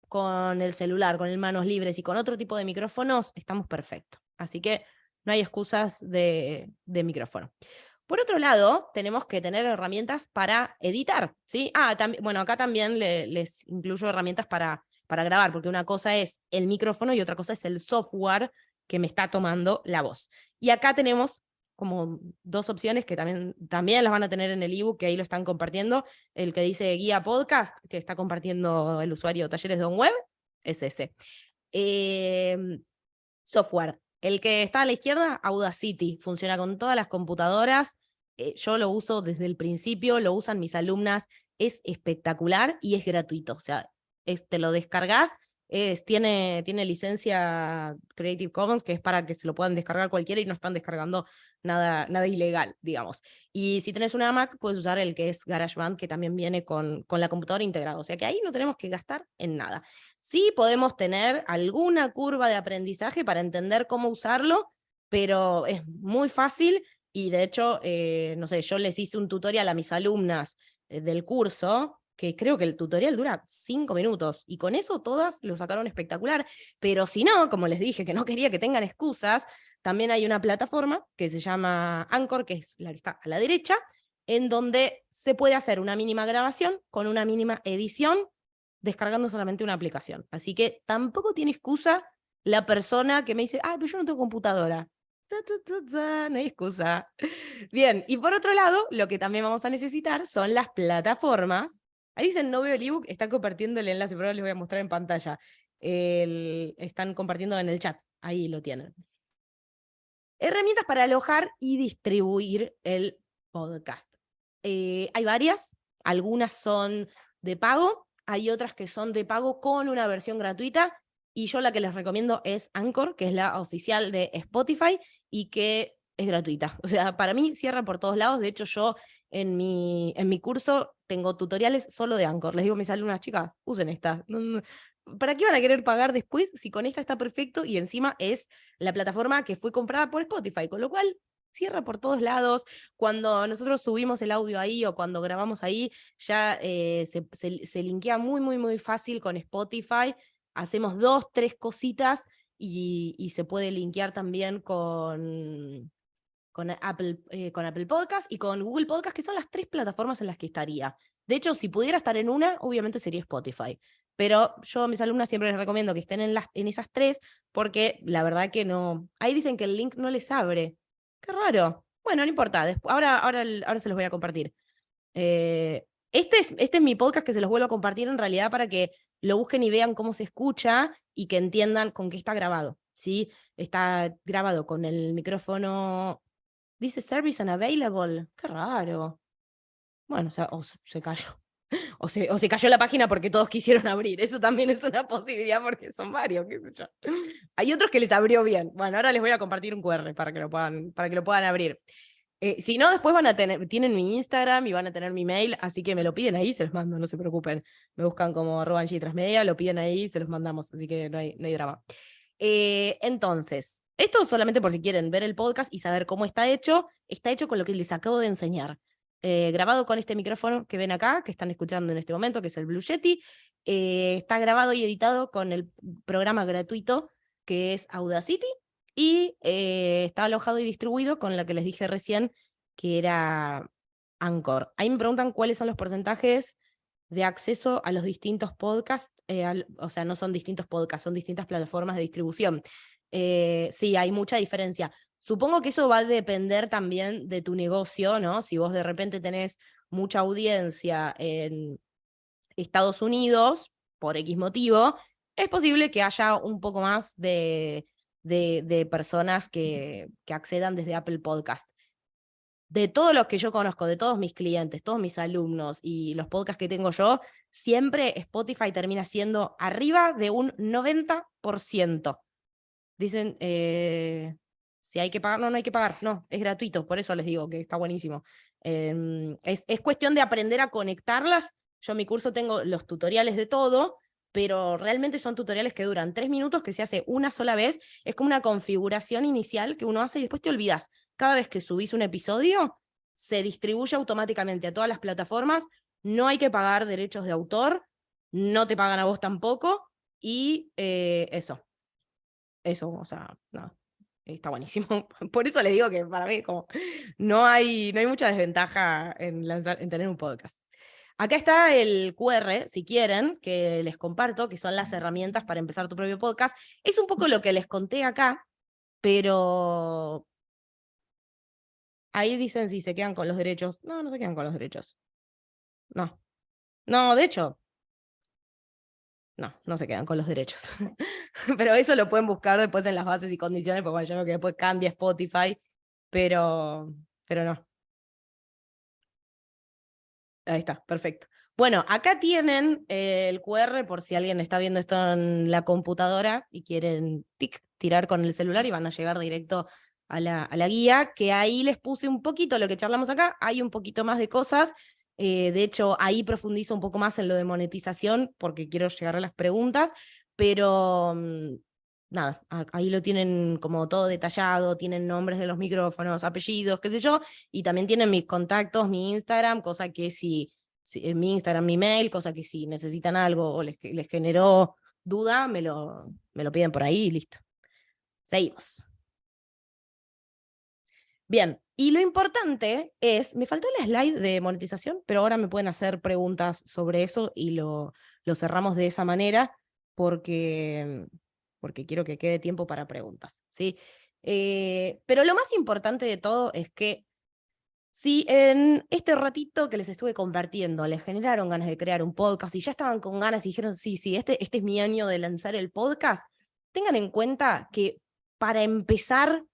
con el celular, con el manos libres y con otro tipo de micrófonos, estamos perfectos. Así que no hay excusas de micrófono. Por otro lado, tenemos que tener herramientas para editar, ¿sí? Bueno, acá también les incluyo herramientas para grabar, porque una cosa es el micrófono y otra cosa es el software que me está tomando la voz. Y acá tenemos como dos opciones que también las van a tener en el ebook, que ahí lo están compartiendo. El que dice guía podcast, que está compartiendo el usuario Talleres de On Web, es ese. Software. El que está a la izquierda, Audacity, funciona con todas las computadoras. Yo lo uso desde el principio, lo usan mis alumnas, es espectacular y es gratuito. O sea, te lo descargas, tiene licencia Creative Commons, que es para que se lo puedan descargar cualquiera y no están descargando nada ilegal, digamos. Y si tenés una Mac, puedes usar el que es GarageBand, que también viene con la computadora integrada. O sea que ahí no tenemos que gastar en nada. Sí podemos tener alguna curva de aprendizaje para entender cómo usarlo, pero es muy fácil y de hecho, no sé, yo les hice un tutorial a mis alumnas del curso, que creo que el tutorial dura 5 minutos, y con eso todas lo sacaron espectacular. Pero si no, como les dije, que no quería que tengan excusas, también hay una plataforma que se llama Anchor, que es la que está a la derecha, en donde se puede hacer una mínima grabación con una mínima edición descargando solamente una aplicación. Así que tampoco tiene excusa la persona que me dice, pero yo no tengo computadora. No hay excusa. Bien, y por otro lado, lo que también vamos a necesitar son las plataformas. Ahí dicen, no veo el ebook, están compartiendo el enlace, pero ahora les voy a mostrar en pantalla. Están compartiendo en el chat, ahí lo tienen. Herramientas para alojar y distribuir el podcast. Hay varias, algunas son de pago, hay otras que son de pago con una versión gratuita, y yo la que les recomiendo es Anchor, que es la oficial de Spotify y que es gratuita. O sea, para mí cierra por todos lados. De hecho, yo en mi curso tengo tutoriales solo de Anchor. Les digo a mis alumnas, chicas, usen esta. ¿Para qué van a querer pagar después si con esta está perfecto y encima es la plataforma que fue comprada por Spotify? Con lo cual, cierra por todos lados. Cuando nosotros subimos el audio ahí o cuando grabamos ahí, ya se linkea muy, muy, muy fácil con Spotify. Hacemos 2, 3 cositas y se puede linkear también con Apple Podcast y con Google Podcast, que son las 3 plataformas en las que estaría. De hecho, si pudiera estar en una, obviamente sería Spotify. Pero yo a mis alumnas siempre les recomiendo que estén en esas 3, porque la verdad que no. Ahí dicen que el link no les abre. Qué raro. Bueno, no importa. Ahora se los voy a compartir. Este es mi podcast, que se los vuelvo a compartir en realidad para que lo busquen y vean cómo se escucha y que entiendan con qué está grabado. ¿Sí? Está grabado con el micrófono. Dice Service Unavailable. Qué raro. Bueno, o se cayó. O se cayó la página porque todos quisieron abrir. Eso también es una posibilidad porque son varios, qué sé yo. Hay otros que les abrió bien. Bueno, ahora les voy a compartir un QR para que lo puedan abrir. Si no, después tienen mi Instagram y van a tener mi mail, así que me lo piden ahí, se los mando, no se preocupen. Me buscan como @Angie_Trasmedia, lo piden ahí, se los mandamos, así que no hay drama. Entonces, esto solamente por si quieren ver el podcast y saber cómo está hecho con lo que les acabo de enseñar. Grabado con este micrófono que ven acá, que están escuchando en este momento, que es el Blue Yeti. Está grabado y editado con el programa gratuito que es Audacity. Y está alojado y distribuido con la que les dije recién, que era Anchor. Ahí me preguntan cuáles son los porcentajes de acceso a los distintos podcasts, o sea, no son distintos podcasts, son distintas plataformas de distribución. Sí, hay mucha diferencia. Supongo que eso va a depender también de tu negocio, ¿no? Si vos de repente tenés mucha audiencia en Estados Unidos, por X motivo, es posible que haya un poco más de personas que accedan desde Apple Podcast. De todos los que yo conozco, de todos mis clientes, todos mis alumnos y los podcasts que tengo yo, siempre Spotify termina siendo arriba de un 90%. Dicen, si hay que pagar, no hay que pagar, no, es gratuito, por eso les digo que está buenísimo. Es cuestión de aprender a conectarlas. Yo en mi curso tengo los tutoriales de todo, pero realmente son tutoriales que duran 3 minutos, que se hace una sola vez. Es como una configuración inicial que uno hace y después te olvidas. Cada vez que subís un episodio, se distribuye automáticamente a todas las plataformas, no hay que pagar derechos de autor, no te pagan a vos tampoco, y eso, o sea, no, está buenísimo. Por eso les digo que para mí como no hay mucha desventaja en tener un podcast. Acá está el QR, si quieren, que les comparto, que son las herramientas para empezar tu propio podcast. Es un poco lo que les conté acá, pero ahí dicen si se quedan con los derechos. No, no se quedan con los derechos. No. No, de hecho, no se quedan con los derechos. Pero eso lo pueden buscar después en las bases y condiciones, porque bueno, yo creo que después cambia Spotify, pero no. Ahí está, perfecto. Bueno, acá tienen el QR por si alguien está viendo esto en la computadora y quieren tirar con el celular y van a llegar directo a la guía, que ahí les puse un poquito lo que charlamos acá, hay un poquito más de cosas. De hecho, ahí profundizo un poco más en lo de monetización porque quiero llegar a las preguntas, pero nada, ahí lo tienen como todo detallado, tienen nombres de los micrófonos, apellidos, qué sé yo, y también tienen mis contactos, mi Instagram, cosa que si mi Instagram, mi mail, cosa que si necesitan algo o les generó duda, me lo piden por ahí y listo. Seguimos. Bien, y lo importante es, me faltó el slide de monetización, pero ahora me pueden hacer preguntas sobre eso y lo cerramos de esa manera porque quiero que quede tiempo para preguntas, ¿sí? Pero lo más importante de todo es que si en este ratito que les estuve compartiendo les generaron ganas de crear un podcast y ya estaban con ganas y dijeron, sí, este es mi año de lanzar el podcast, tengan en cuenta que para empezar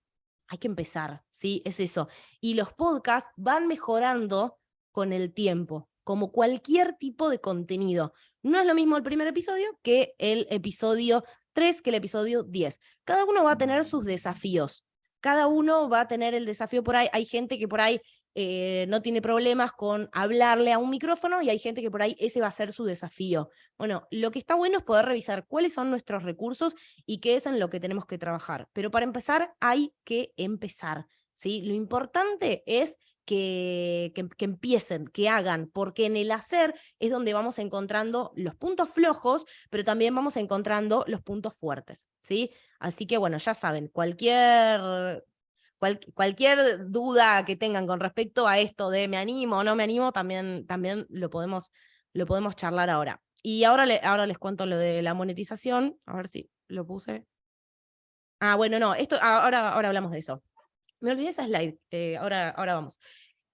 hay que empezar, ¿sí? Es eso. Y los podcasts van mejorando con el tiempo, como cualquier tipo de contenido. No es lo mismo el primer episodio que el episodio 3, que el episodio 10. Cada uno va a tener sus desafíos. Cada uno va a tener el desafío por ahí. Hay gente que por ahí no tiene problemas con hablarle a un micrófono y hay gente que por ahí ese va a ser su desafío. Bueno, lo que está bueno es poder revisar cuáles son nuestros recursos y qué es en lo que tenemos que trabajar. Pero para empezar hay que empezar, ¿sí? Lo importante es que empiecen, que hagan, porque en el hacer es donde vamos encontrando los puntos flojos, pero también vamos encontrando los puntos fuertes, ¿sí? Así que bueno, ya saben, cualquier duda que tengan con respecto a esto de me animo o no me animo, también lo podemos charlar ahora. Y ahora les cuento lo de la monetización, a ver si lo puse. Ah, bueno, no, ahora hablamos de eso. Me olvidé esa slide, ahora vamos.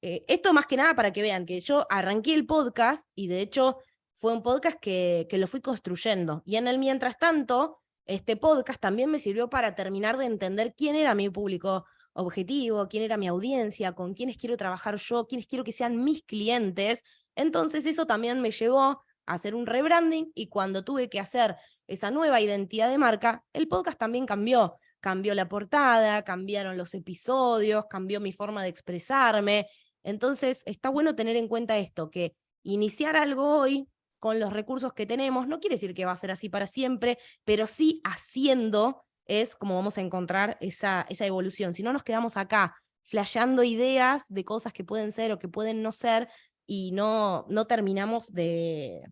Esto más que nada para que vean que yo arranqué el podcast y de hecho fue un podcast que lo fui construyendo. Y en el mientras tanto, este podcast también me sirvió para terminar de entender quién era mi público objetivo, quién era mi audiencia, con quiénes quiero trabajar yo, quiénes quiero que sean mis clientes. Entonces eso también me llevó a hacer un rebranding y cuando tuve que hacer esa nueva identidad de marca, el podcast también cambió. cambió la portada, cambiaron los episodios, cambió mi forma de expresarme. Entonces, está bueno tener en cuenta esto, que iniciar algo hoy con los recursos que tenemos no quiere decir que va a ser así para siempre, pero sí haciendo es como vamos a encontrar esa evolución. Si no nos quedamos acá flasheando ideas de cosas que pueden ser o que pueden no ser y no terminamos de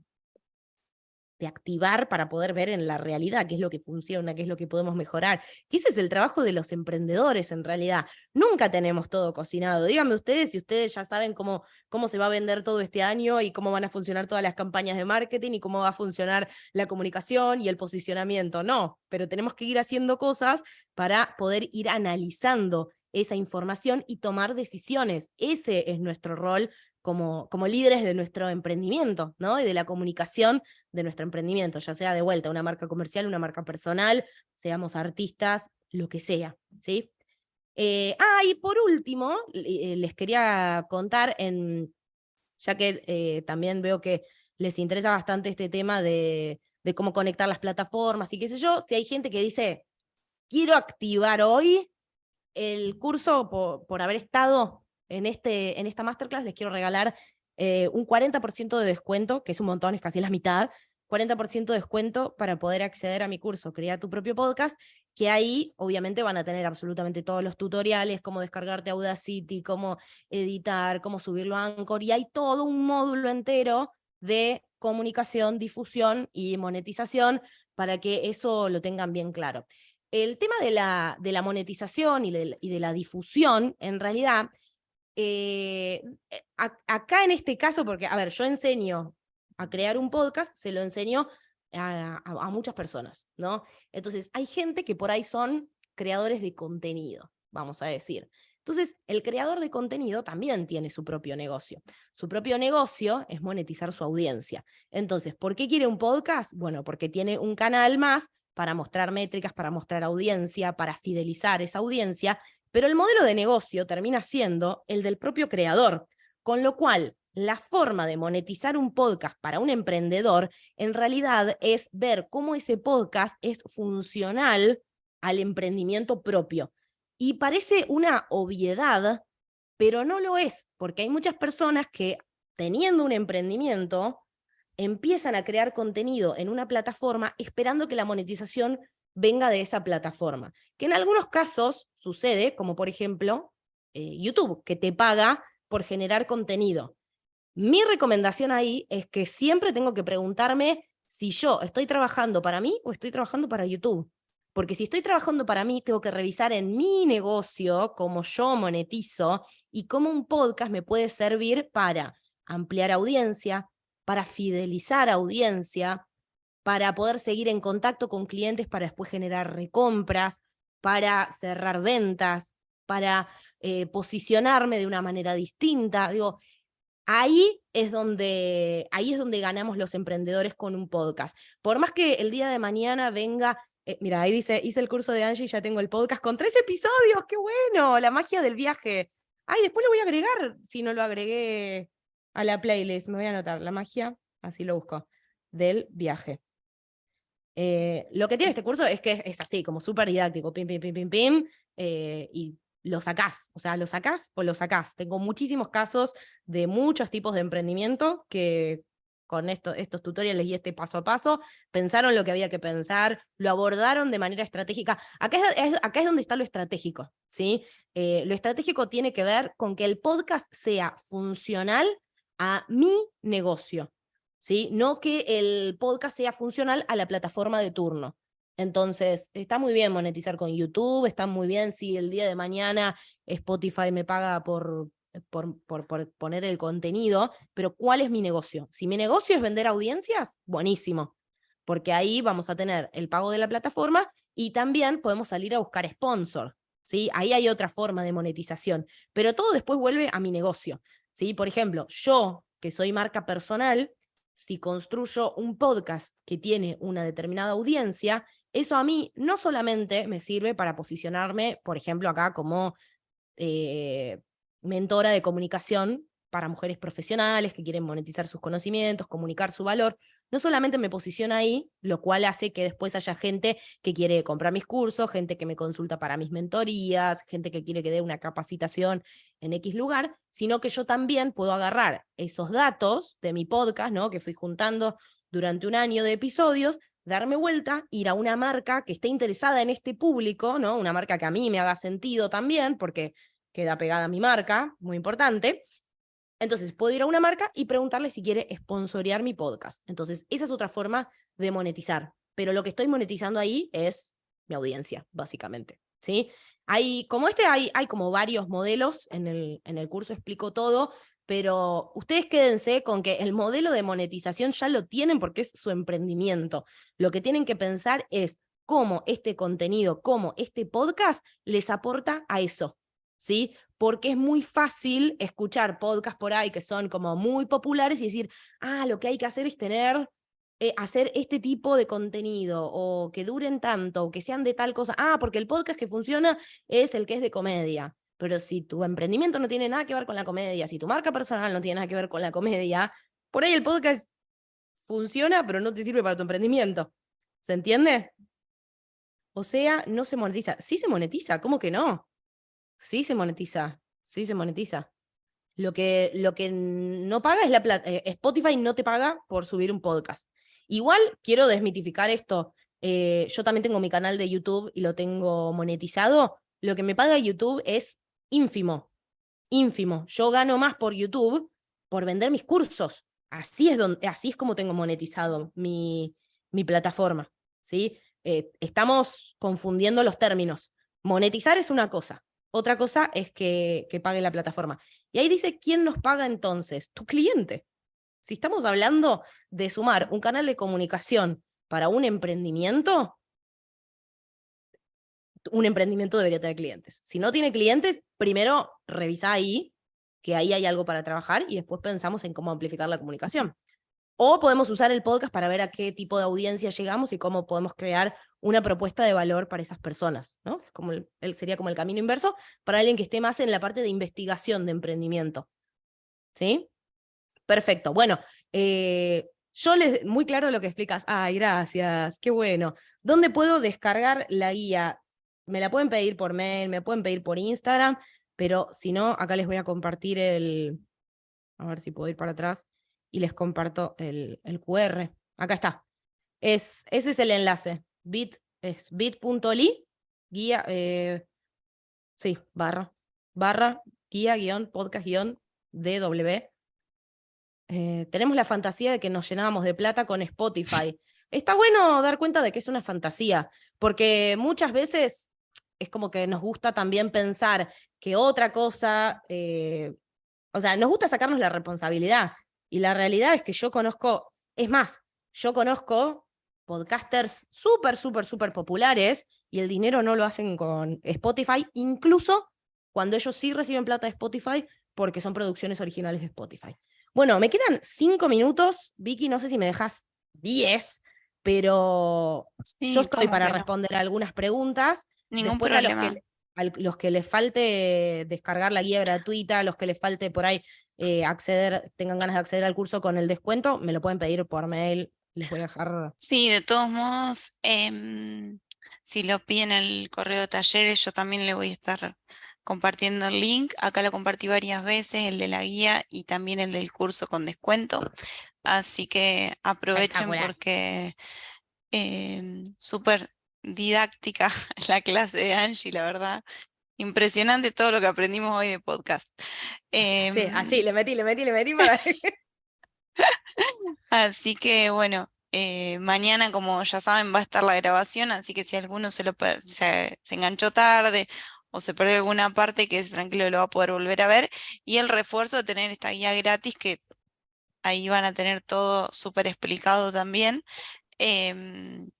activar para poder ver en la realidad qué es lo que funciona, qué es lo que podemos mejorar. Que ese es el trabajo de los emprendedores en realidad. Nunca tenemos todo cocinado. Díganme ustedes si ustedes ya saben cómo se va a vender todo este año y cómo van a funcionar todas las campañas de marketing y cómo va a funcionar la comunicación y el posicionamiento. No, pero tenemos que ir haciendo cosas para poder ir analizando esa información y tomar decisiones. Ese es nuestro rol como líderes de nuestro emprendimiento, ¿no? Y de la comunicación de nuestro emprendimiento, ya sea de vuelta una marca comercial, una marca personal, seamos artistas, lo que sea, ¿sí? Y por último, les quería contar, ya que también veo que les interesa bastante este tema de cómo conectar las plataformas y qué sé yo, si hay gente que dice, quiero activar hoy el curso por haber estado en esta masterclass, les quiero regalar un 40% de descuento, que es un montón, es casi la mitad, 40% de descuento para poder acceder a mi curso Crea tu propio podcast, que ahí obviamente van a tener absolutamente todos los tutoriales, cómo descargarte Audacity, cómo editar, cómo subirlo a Anchor, y hay todo un módulo entero de comunicación, difusión y monetización para que eso lo tengan bien claro. El tema de la monetización y de la difusión, en realidad, acá en este caso, porque, a ver, yo enseño a crear un podcast, se lo enseño a muchas personas, ¿no? Entonces, hay gente que por ahí son creadores de contenido, vamos a decir. Entonces, el creador de contenido también tiene su propio negocio. Su propio negocio es monetizar su audiencia. Entonces, ¿por qué quiere un podcast? Bueno, porque tiene un canal más para mostrar métricas, para mostrar audiencia, para fidelizar esa audiencia, pero el modelo de negocio termina siendo el del propio creador, con lo cual la forma de monetizar un podcast para un emprendedor en realidad es ver cómo ese podcast es funcional al emprendimiento propio. Y parece una obviedad, pero no lo es, porque hay muchas personas que teniendo un emprendimiento empiezan a crear contenido en una plataforma esperando que la monetización venga de esa plataforma. Que en algunos casos sucede, como por ejemplo YouTube, que te paga por generar contenido. Mi recomendación ahí es que siempre tengo que preguntarme si yo estoy trabajando para mí o estoy trabajando para YouTube. Porque si estoy trabajando para mí, tengo que revisar en mi negocio cómo yo monetizo y cómo un podcast me puede servir para ampliar audiencia, para fidelizar audiencia, para poder seguir en contacto con clientes para después generar recompras, para cerrar ventas, para posicionarme de una manera distinta. Digo, ahí es donde ganamos los emprendedores con un podcast. Por más que el día de mañana venga, mira, ahí dice, hice el curso de Angie y ya tengo el podcast con 3 episodios, ¡qué bueno! La magia del viaje. Ay, después lo voy a agregar, si no lo agregué a la playlist, me voy a anotar, la magia, así lo busco, del viaje. Lo que tiene este curso es que es así, como súper didáctico, pim, pim, pim, pim, pim, y lo sacás, o sea, lo sacás o lo sacás. Tengo muchísimos casos de muchos tipos de emprendimiento que con estos tutoriales y este paso a paso pensaron lo que había que pensar, lo abordaron de manera estratégica. Acá es donde está lo estratégico, ¿sí? Lo estratégico tiene que ver con que el podcast sea funcional a mi negocio, ¿sí? No que el podcast sea funcional a la plataforma de turno. Entonces, está muy bien monetizar con YouTube, está muy bien si el día de mañana Spotify me paga por poner el contenido, pero ¿cuál es mi negocio? Si mi negocio es vender audiencias, buenísimo, porque ahí vamos a tener el pago de la plataforma y también podemos salir a buscar sponsor, ¿sí? Ahí hay otra forma de monetización, pero todo después vuelve a mi negocio, ¿sí? Por ejemplo, yo, que soy marca personal, si construyo un podcast que tiene una determinada audiencia, eso a mí no solamente me sirve para posicionarme, por ejemplo, acá como mentora de comunicación para mujeres profesionales que quieren monetizar sus conocimientos, comunicar su valor. no solamente me posiciona ahí, lo cual hace que después haya gente que quiere comprar mis cursos, gente que me consulta para mis mentorías, gente que quiere que dé una capacitación en X lugar, sino que yo también puedo agarrar esos datos de mi podcast, ¿no? Que fui juntando durante un año de episodios, darme vuelta, ir a una marca que esté interesada en este público, ¿no? Una marca que a mí me haga sentido también, porque queda pegada a mi marca, muy importante. Entonces, puedo ir a una marca y preguntarle si quiere sponsorear mi podcast. Entonces, esa es otra forma de monetizar. Pero lo que estoy monetizando ahí es mi audiencia, básicamente. ¿Sí? Como hay como varios modelos, en el curso explico todo, pero ustedes quédense con que el modelo de monetización ya lo tienen porque es su emprendimiento. Lo que tienen que pensar es cómo este contenido, cómo este podcast les aporta a eso. ¿Sí? Porque es muy fácil escuchar podcasts por ahí que son como muy populares y decir, lo que hay que hacer es hacer este tipo de contenido, o que duren tanto, o que sean de tal cosa. Porque el podcast que funciona es el que es de comedia. Pero si tu emprendimiento no tiene nada que ver con la comedia, si tu marca personal no tiene nada que ver con la comedia, por ahí el podcast funciona, pero no te sirve para tu emprendimiento. ¿Se entiende? O sea, no se monetiza. Sí se monetiza, ¿cómo que no? Sí se monetiza, sí se monetiza. Lo que no paga es la plata. Spotify no te paga por subir un podcast. Igual quiero desmitificar esto. Yo también tengo mi canal de YouTube y lo tengo monetizado. Lo que me paga YouTube es ínfimo, ínfimo. Yo gano más por YouTube por vender mis cursos. Así es como tengo monetizado mi plataforma. ¿Sí? Estamos confundiendo los términos. Monetizar es una cosa. Otra cosa es que pague la plataforma. Y ahí dice, ¿quién nos paga entonces? Tu cliente. Si estamos hablando de sumar un canal de comunicación para un emprendimiento debería tener clientes. Si no tiene clientes, primero revisa ahí, que ahí hay algo para trabajar, y después pensamos en cómo amplificar la comunicación. O podemos usar el podcast para ver a qué tipo de audiencia llegamos y cómo podemos crear una propuesta de valor para esas personas, ¿no? Sería como el camino inverso para alguien que esté más en la parte de investigación de emprendimiento. ¿Sí? Perfecto. Bueno, muy claro lo que explicas. Ay, gracias, qué bueno. ¿Dónde puedo descargar la guía? Me la pueden pedir por mail, me pueden pedir por Instagram, pero si no, acá les voy a compartir a ver si puedo ir para atrás, y les comparto el QR. Acá está. Ese es el enlace. Es bit.ly, guía, sí, barra, guía, podcast, DW. Tenemos la fantasía de que nos llenábamos de plata con Spotify. Está bueno dar cuenta de que es una fantasía, porque muchas veces es como que nos gusta también pensar que otra cosa, o sea, nos gusta sacarnos la responsabilidad. Y la realidad es que yo conozco podcasters súper, súper, súper populares y el dinero no lo hacen con Spotify, incluso cuando ellos sí reciben plata de Spotify porque son producciones originales de Spotify. Bueno, me quedan 5 minutos. Vicky, no sé si me dejas 10, pero yo Sí, estoy ¿cómo para que no? responder algunas preguntas. Ningún Después problema. a los que les falte descargar la guía gratuita, a los que les falte por ahí tengan ganas de acceder al curso con el descuento, me lo pueden pedir por mail. Les voy a dejar. Sí, de todos modos, si lo piden en el correo de talleres, yo también le voy a estar compartiendo el link. Acá lo compartí varias veces, el de la guía y también el del curso con descuento. Así que aprovechen Espectacular. porque súper didáctica la clase de Angie, la verdad. Impresionante todo lo que aprendimos hoy de podcast. Sí, Em, así, le metí para. Así que bueno, mañana, como ya saben, va a estar la grabación, así que si alguno se enganchó tarde o se perdió alguna parte, que es tranquilo, lo va a poder volver a ver. Y el refuerzo de tener esta guía gratis, que ahí van a tener todo súper explicado también,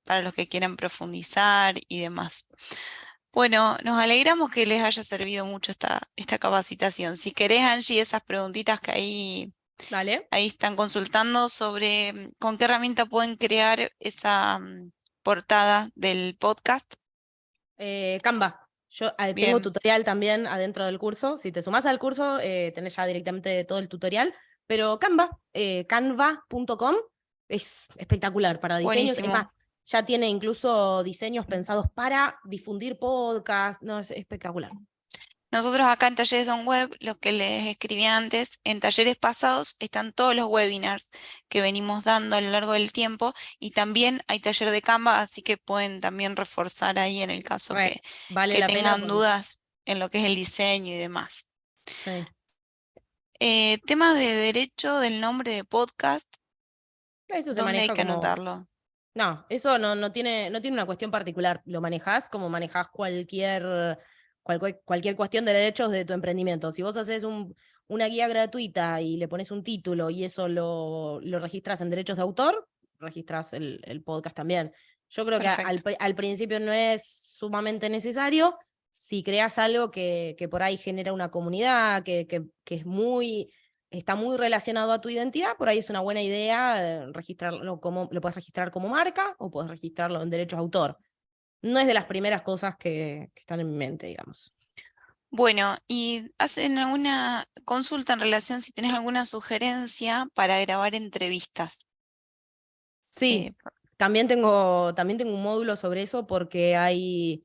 para los que quieran profundizar y demás. Bueno, nos alegramos que les haya servido mucho esta capacitación. Si querés, Angie, esas preguntitas que Dale. ahí están consultando sobre con qué herramienta pueden crear esa portada del podcast. Canva. Yo tengo Bien, tutorial también adentro del curso. Si te sumás al curso, tenés ya directamente todo el tutorial. Pero Canva, canva.com, Es espectacular para diseños. Es más, Buenísimo. ya tiene incluso diseños pensados para difundir podcast. No, es espectacular. Nosotros acá en Talleres Don Web, lo que les escribí antes, en talleres pasados están todos los webinars que venimos dando a lo largo del tiempo y también hay taller de Canva, así que pueden también reforzar ahí en el caso Re, vale que la pena tengan porque dudas en lo que es el diseño y demás. sí. Temas de derecho del nombre de podcast, Eso se ¿dónde hay maneja que como. anotarlo? No, eso no tiene una cuestión particular. Lo manejás como manejás cualquier cuestión de derechos de tu emprendimiento. Si vos haces una guía gratuita y le pones un título y eso lo registras en derechos de autor, registras el podcast también. Yo creo que Perfecto. al principio no es sumamente necesario. Si creas algo que por ahí genera una comunidad, que está muy relacionado a tu identidad, por ahí es una buena idea registrarlo lo puedes registrar como marca o puedes registrarlo en derechos de autor. No es de las primeras cosas que están en mi mente, digamos. Bueno, y hacen alguna consulta en relación si tenés alguna sugerencia para grabar entrevistas. Sí, Eh, también tengo un módulo sobre eso porque hay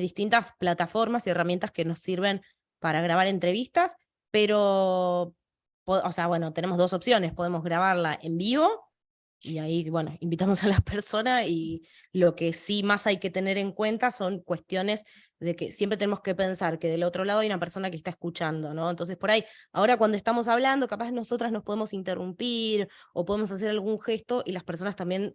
distintas plataformas y herramientas que nos sirven para grabar entrevistas, pero, o sea, bueno, tenemos dos opciones. Podemos grabarla en vivo y ahí, bueno, invitamos a las personas y lo que sí más hay que tener en cuenta son cuestiones de que siempre tenemos que pensar que del otro lado hay una persona que está escuchando, ¿no? Entonces, por ahí, ahora cuando estamos hablando, capaz nosotras nos podemos interrumpir o podemos hacer algún gesto y las personas también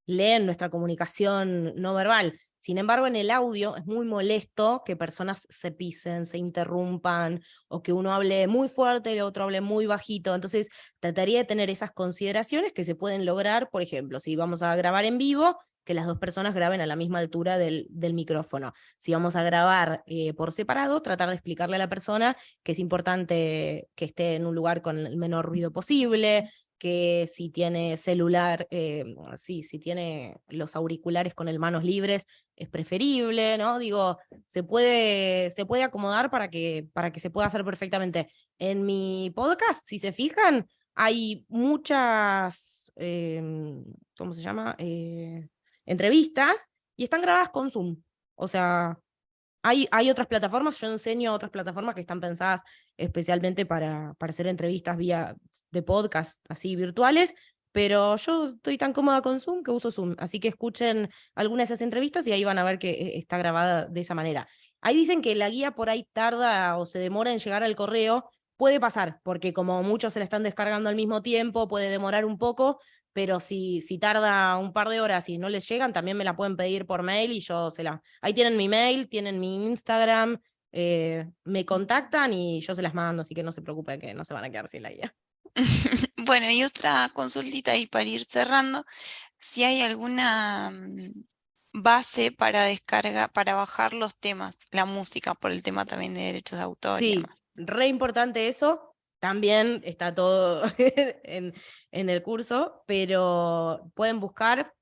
leen nuestra comunicación no verbal. Sin embargo, en el audio es muy molesto que personas se pisen, se interrumpan, o que uno hable muy fuerte y el otro hable muy bajito. Entonces, trataría de tener esas consideraciones que se pueden lograr, por ejemplo, si vamos a grabar en vivo, que las dos personas graben a la misma altura del micrófono. Si vamos a grabar por separado, tratar de explicarle a la persona que es importante que esté en un lugar con el menor ruido posible, que si tiene celular, sí, si tiene los auriculares con el manos libres, es preferible, ¿no? Digo, se puede acomodar para que se pueda hacer perfectamente. En mi podcast, si se fijan, hay muchas, ¿cómo se llama? Entrevistas y están grabadas con Zoom. O sea, hay otras plataformas, yo enseño otras plataformas que están pensadas especialmente para hacer entrevistas vía de podcast así virtuales, pero yo estoy tan cómoda con Zoom que uso Zoom, así que escuchen algunas de esas entrevistas y ahí van a ver que está grabada de esa manera. Ahí dicen que la guía por ahí tarda o se demora en llegar al correo, puede pasar, porque como muchos se la están descargando al mismo tiempo, puede demorar un poco, pero si tarda un par de horas y no les llegan, también me la pueden pedir por mail y yo se la. Ahí tienen mi mail, tienen mi Instagram, me contactan y yo se las mando, así que no se preocupen que no se van a quedar sin la guía. Bueno, y otra consultita ahí para ir cerrando, si hay alguna base para descarga, para bajar los temas, la música, por el tema también de derechos de autor y Sí, demás. re importante eso. También está todo en el curso, pero pueden buscar.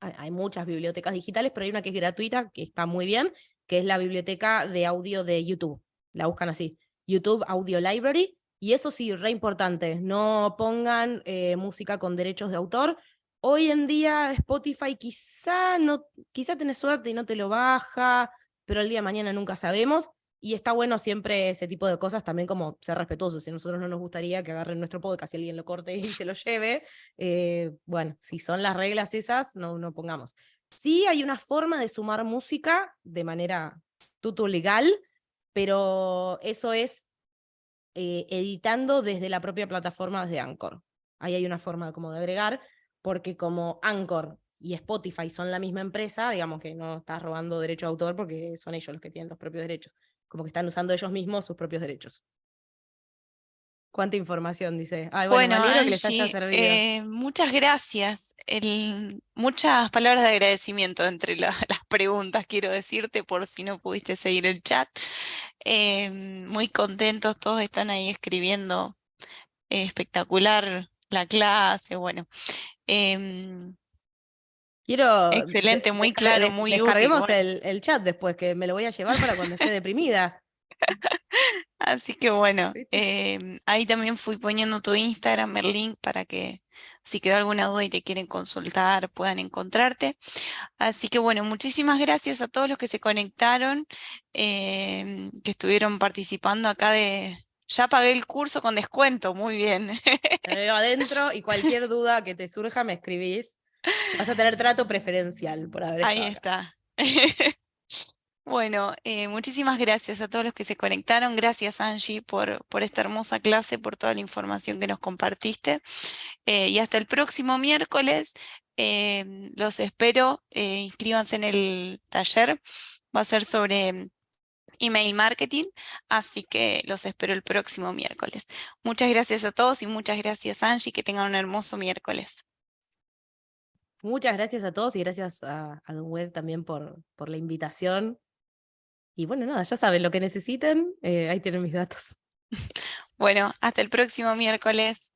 Hay muchas bibliotecas digitales, pero hay una que es gratuita, que está muy bien, que es la biblioteca de audio de YouTube. La buscan así, YouTube Audio Library. Y eso sí, re importante, no pongan música con derechos de autor. Hoy en día Spotify quizá tenés suerte y no te lo baja, pero el día de mañana nunca sabemos. Y está bueno siempre ese tipo de cosas, también como ser respetuosos. Si a nosotros no nos gustaría que agarren nuestro podcast y alguien lo corte y se lo lleve, bueno, si son las reglas esas, no pongamos. Sí hay una forma de sumar música de manera tuto legal, pero eso es editando desde la propia plataforma de Anchor. Ahí hay una forma como de agregar, porque como Anchor y Spotify son la misma empresa, digamos que no estás robando derecho de autor porque son ellos los que tienen los propios derechos, como que están usando ellos mismos sus propios derechos. ¿Cuánta información? Dice. Ay, bueno, me Bueno, alegro que les haya Angie, servido. muchas gracias. Muchas palabras de agradecimiento entre las preguntas, quiero decirte, por si no pudiste seguir el chat. Muy contentos, todos están ahí escribiendo. Espectacular la clase, bueno. em, Quiero, excelente, muy claro, muy útil. descarguemos Bueno, el chat después, que me lo voy a llevar para cuando esté deprimida. así que bueno, ¿Viste? ahí también fui poniendo tu Instagram, el link si quedó alguna duda y te quieren consultar, puedan encontrarte. Así que bueno, muchísimas gracias a todos los que se conectaron, que estuvieron participando acá de... Ya pagué el curso con descuento, muy bien. Me veo adentro y cualquier duda que te surja me escribís. Vas a tener trato preferencial por haber Ahí estado acá. está. Bueno, muchísimas gracias a todos los que se conectaron. Gracias, Angie, por esta hermosa clase, por toda la información que nos compartiste. Y hasta el próximo miércoles. Los espero. Inscríbanse en el taller. Va a ser sobre email marketing, así que los espero el próximo miércoles. Muchas gracias a todos y muchas gracias, Angie. Que tengan un hermoso miércoles. Muchas gracias a todos y gracias a Don Web también por la invitación. Y bueno, nada, ya saben lo que necesiten, ahí tienen mis datos. Bueno, hasta el próximo miércoles.